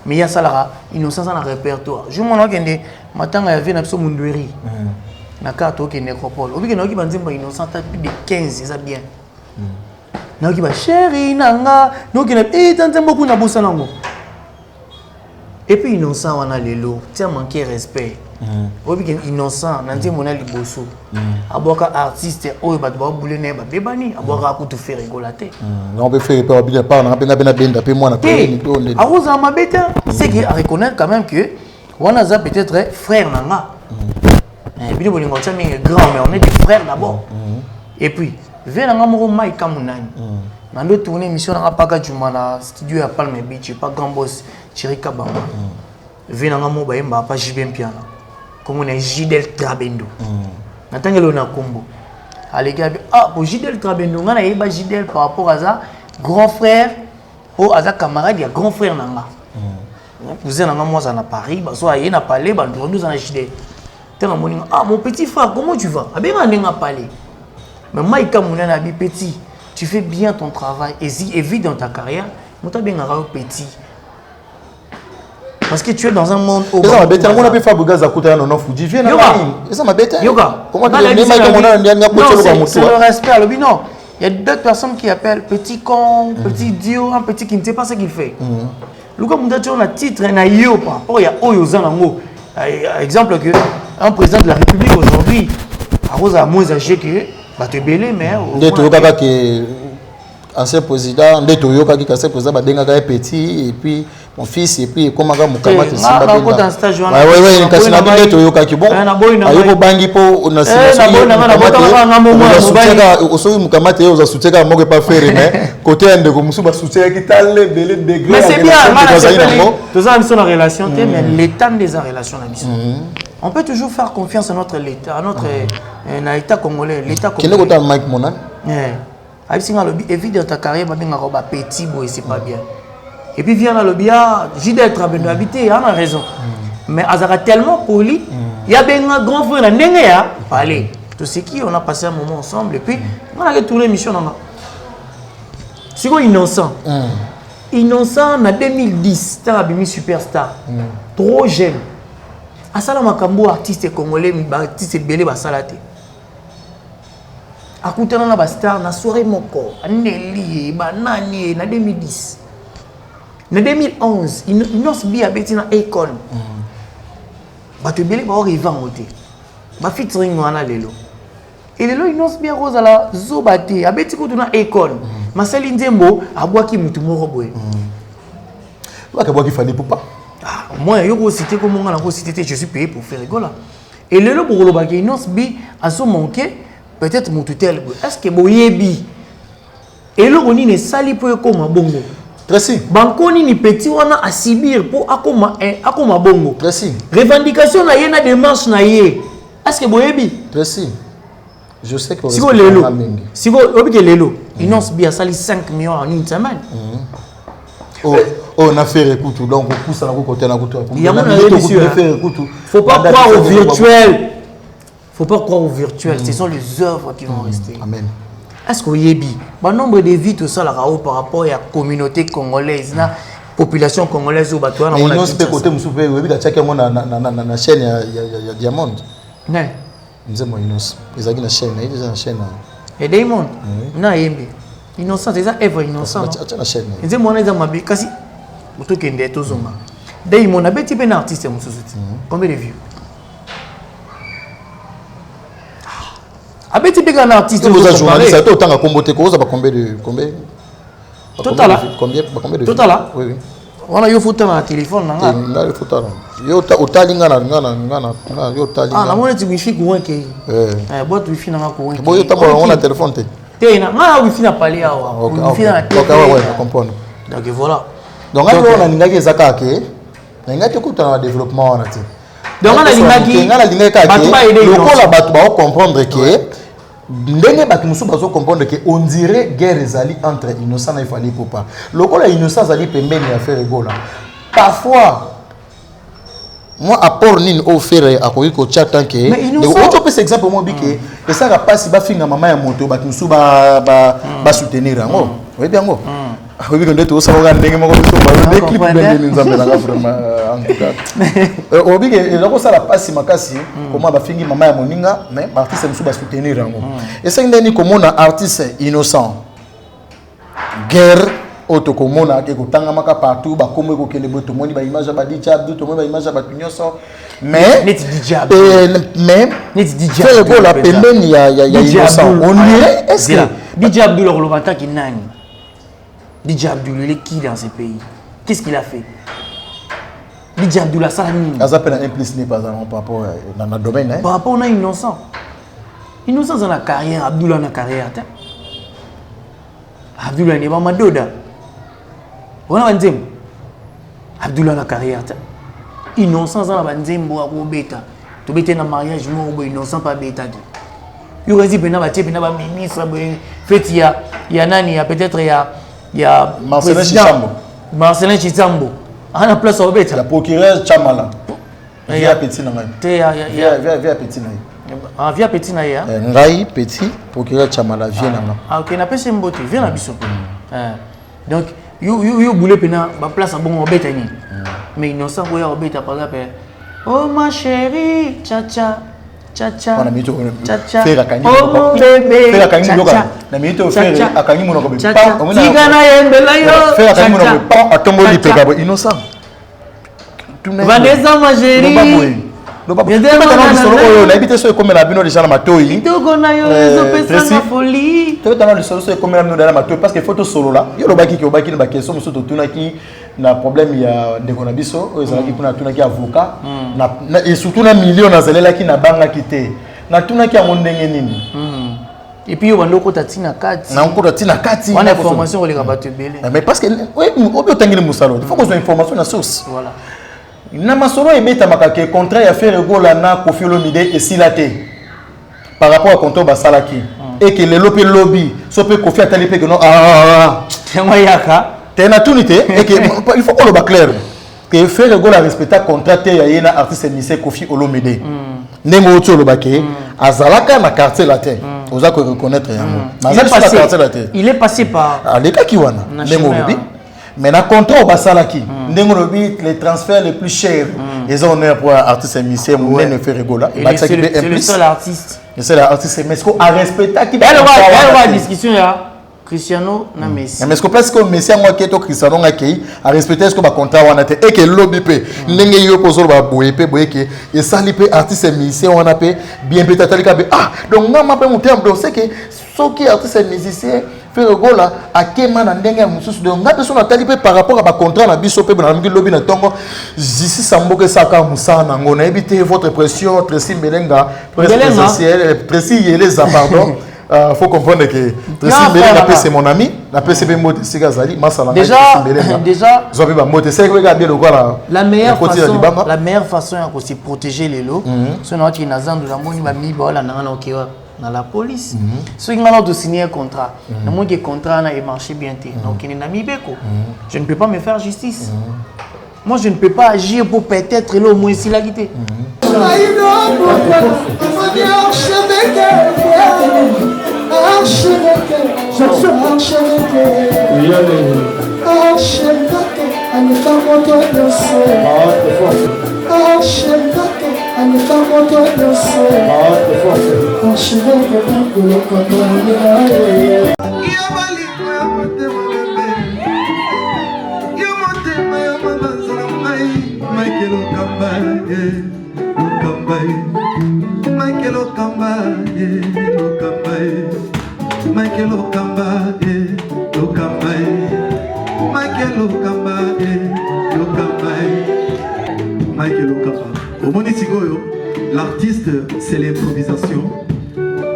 mais il y a ça là innocence dans le répertoire je m'en okende matanga ya vie na biso mundweri na carte OK nécropole obi que na oki banzimba innocent plus de 15 ça bien na oki ba chéri nanga no ki na tanzembo kuna bosa nango. Et puis innocent on a lelo, tu as manqué respect. Obi que innocent nanti mona liboso. Aboka artiste oyo ba boule ne ba bebani, aboka ko to faire rigolater. On peut faire pas bien pas na benda pe moi na pe ni to ne. Aroza mabeta, c'est que à reconnaître quand même que on a ça peut-être frère nanga. Et puis bolingo tami grand mais on est des frères d'abord. Et puis vers nanga moko mai kamunani. Nando tourner émission na paka jumana studio à Palme Beach pas grand boss Chirika Bamba. Venanga mo bayemba pa JB Piana. Comme on est Gidel Trabendo. Natangelo na combo. Alega pour Gidel Trabendo ngana yeba Gidel par rapport à ça grand frère ou à ça camarade ya grand frère nanga. Vous êtes nanga moi ça na Paris, ba so aye na parler ba ndondo za Gidel. Ah, mon petit frère, comment tu vas? Ah, bien, on a parlé. Mais moi, quand on a dit petit, tu fais bien ton travail et vite dans ta carrière, on t'a bien petit. Parce que tu es dans un monde où... Ça m'a bête, on a pu faire Bougaza Kouta non Fuji. Viens là. Ça m'a bête. Yoga. Comment tu dis c'est le respect. Non, il y a d'autres personnes qui appellent petit con, petit idiot, un petit qui ne sait pas ce qu'il fait. Le gars, on a titre, on a yo par rapport à Oyozanango. Exemple que un président de la République aujourd'hui, à cause à moins âgé que, bah tu es belé, mais... Ancien président, des Toyoka qui ancien président, bah denga petit et puis mon fils et puis comment ça mukama te simba bien. Ouais, quand c'est la des Toyoka qui bon. Ayoko bangi po on a aussi mukama te oza soutien mo pas faire mais côté ande ko musuba soutien qui tal belé degré. Mais c'est bien, tous ça sont en relation mais l'état des relations la mission. On peut toujours faire confiance à notre état, à notre état congolais, l'état congolais. Quel est le Mike Monan? Évite dans ta carrière, petit, c'est pas bien. Et puis vient dans le bien, j'ai d'être habité, il a raison. Mais Azara tellement poli, il y a bien un grand frère, allez, tout ce qui on a passé un moment ensemble, et puis on a retourné l'émission. C'est quoi innocent? Innocent en 2010, c'était un superstar, trop jeune. Asala Makambo, artiste congolais, artiste belé, basalate. À côté de la star, na soirée moko, Nelly, Banani, na 2010. Na 2011, il nous bien habité na Econ. Bah tu belé ba arriver en côté. Ba featuring wana lelo. Et lelo il nous bien rose à la zobate, habité ko na Econ. Masali Nzembo abwaki mutu moko boye. Wa ka bwaki fani poupa. Ah, moi yo cité comme on a cité, je suis payé pour faire rigola. Et lelo pour le baki il nous bien à son manqué. Peut-être mon tutel. Est-ce que boyebi et le roni ne sali pour comme bongo. Tracy. Bankoni ni petit wana à Sibir pour akoma bongo. Tracy. Revendication na yena démarche na yé. Est-ce que boyebi? Tracy. Je sais que si vous lelo. Si vous obike lelo, inonce bien sali 5 millions en une semaine. Oh, on a fait écoute donc on pousse à la côté na côté. Il y a mon faut pas croire au virtuel. Il ne faut pas croire au virtuel, ce sont les œuvres qui vont rester. Amen. Est-ce que vous avez dit, le nombre de vies, tout ça, par rapport à la communauté congolaise, la population congolaise, au bateau, mais non, c'est côté Moussou, vous avez dit que la chaîne, il y a Diamond. Non. Nous avons une chaîne, il y a une chaîne. Et Diamond? Non, il y a innocent, c'est ça, Eve innocent. Il y a une chaîne. Il y a une chaîne, kasi, vous avez dit que Diamond, a petit peu d'artiste, combien de vues? Abeti pega un artiste vous êtes journaliste, ça autant à comboter cause combien de total combien de total oui oui on a yo photo na téléphone na nga le photo yo otalinga na yo otalinga ah na mona tu wifi ko wenke boîte wifi na ko wenke bo yo tabo on a téléphone te na nga wifi na parler awa wifi na téléphone ouais comprendre donc voilà donc alors on a ninga ke zaka ke na nga te kuta na développement on a te donc on a ninga ki lokola batu ba comprendre que ndenge batu musu bazo comprendre que on dirait guerre ezali entre innocent na ifali popa lokola innocent zali pembeni ya faire gola parfois moi apport nini au faire akoki ko chat tant que autre peut exemple moi bike et ça va passer ba finga mama ya moto batu musu ba soutenir ngo oui bien ngo oui quand tu ça va ndenge moko biso ba des clips ndenge nzambe na vraiment en tout cas obi ke loko sala pasi makasi comment ba fingi mama ya moninga mais artiste musu ba soutenir ngo et ça ndeni komona artiste innocent guerre otokomona ke kotanga maka partout ba komo ko kele boto moni ba image ba DJ Abdou to ba image ba tunyoso mais net DJ Abdou mais net DJ Abdou fait la pembeni ya innocent on dirait est-ce que DJ Abdou le relevant qui nani DJ Abdou il est qui dans ce pays? Qu'est-ce qu'il a fait? DJ Abdou la salami ça s'appelle implicite par rapport dans le domaine par rapport à innocent dans la carrière Abdou dans la carrière Abdou n'est pas madoda. On a un Abdullah la carrière. Innocent dans la banzembo à bêta. Tu bêta dans mariage moi innocent pas bêta. Il reste bena ba tepena ba ministre fait il y a nani il y a peut-être il y a Marcelin Chichambo. Marcelin Chichambo. À la place au bêta. La procureure Chamala. Via petit na ngai. Via petit na ngai. Ah, via petit na ya. Ngai petit procureur Chamala vient na. Ah OK, na pese mbote, vient na biso. Donc you boulé pena ba place bon obeta ni. Mais innocent ko ya obeta par exemple. Oh ma chérie, cha cha. Chacha. On a mis tout. Chacha. Oh mon bébé. Faire akangi loka. Na mis tout faire akangi monoko be. Tigana yembela yo. Faire akangi monoko be. Atombo lipeka bo innocent. Vanessa ma chérie. Na habité so comme la bino déjà na matoi. Toko na yo zo pesa na folie. Tu as le solo so comme la bino na matoi parce que photo solo là. Yo lobaki ki obaki na ba question muso to tunaki na problème ya de konabiso ezalaki kuna tunaki avocat na et surtout na million na zelela ki na banga kité. Na tunaki ya ndenge nini. Et puis on loko tatina kati. Na on tatina kati. On a information les rabatte belé. Mais parce que oui, obi otangile musalo. Il faut qu'on ait information na source. Voilà. Na masolo ebeta makake contrat ya faire gola na Koffi Olomide et silate par rapport à contrat basalaki et que le lobby lobby so pe Koffi atali pe que non tellement yaka tena tunité et que il faut qu'on le clair que faire gola respecter contrat te ya yena artiste ministre Koffi Olomide ndenge oto lo baké azalaka na quartier latin oza ko reconnaître yango il est passé par aleka kiwana ndenge obi. Mais dans le contrat au Basalaki, les transferts les plus chers, ils ont un pour artiste et musicien, c'est le seul artiste. Le seul artiste, mais est-ce qu'on a respecté qui elle va discussion là. Cristiano na Messi. Mais est-ce que parce que Messi moi qui est Cristiano ngaki a respecté ce que ba contrat wana te et que lobby pe ndenge yo pozo ba boyepe boyeke et sali pe artiste et musicien wana pe bien peut-être ah donc ngama pe mutembe c'est que ce qui artiste et musicien faire gola a kema na ndenge mususu de ngape so na tali pe par rapport à ba contrat na biso pe na ngi lobby na tongo jisi samboke saka musana ngona ebité votre pression Tracy Melenga présidentiel Tracy Yeleza pardon. Faut comprendre que Tracy Melenga c'est mon ami, la PCB mode Sigazali, Masala. Déjà la meilleure façon de se protéger les lots, c'est notre inazan de la moni mami bola na la police. Ceux qui ont signé un contrat, le monde qui contrat n'a marché bien donc il n'a mis beko. Je ne peux pas me faire justice. Moi je ne peux pas agir pour peut-être là au moins si la guité. L'artiste, c'est l'improvisation.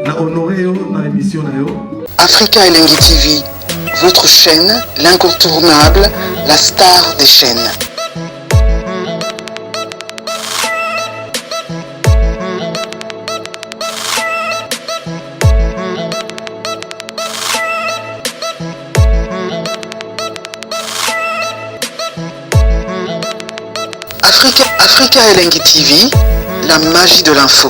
Na honoré dans l'émission. Africa Elengi TV, votre chaîne, l'incontournable, la star des chaînes. Africa Elengi TV, la magie de l'info.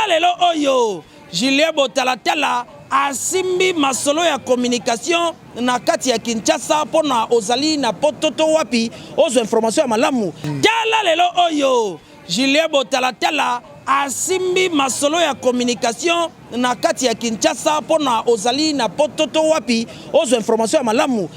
Lelo oyo Julien Botalatala asimbi masolo ya communication na kati ya Kinshasa pona ozali na pototo wapi ozo information ya malamu. Jala lelo oyo Julien Botalatala asimbi masolo ya communication na kati ya Kinshasa pona ozali na pototo wapi ozo information ya malamu.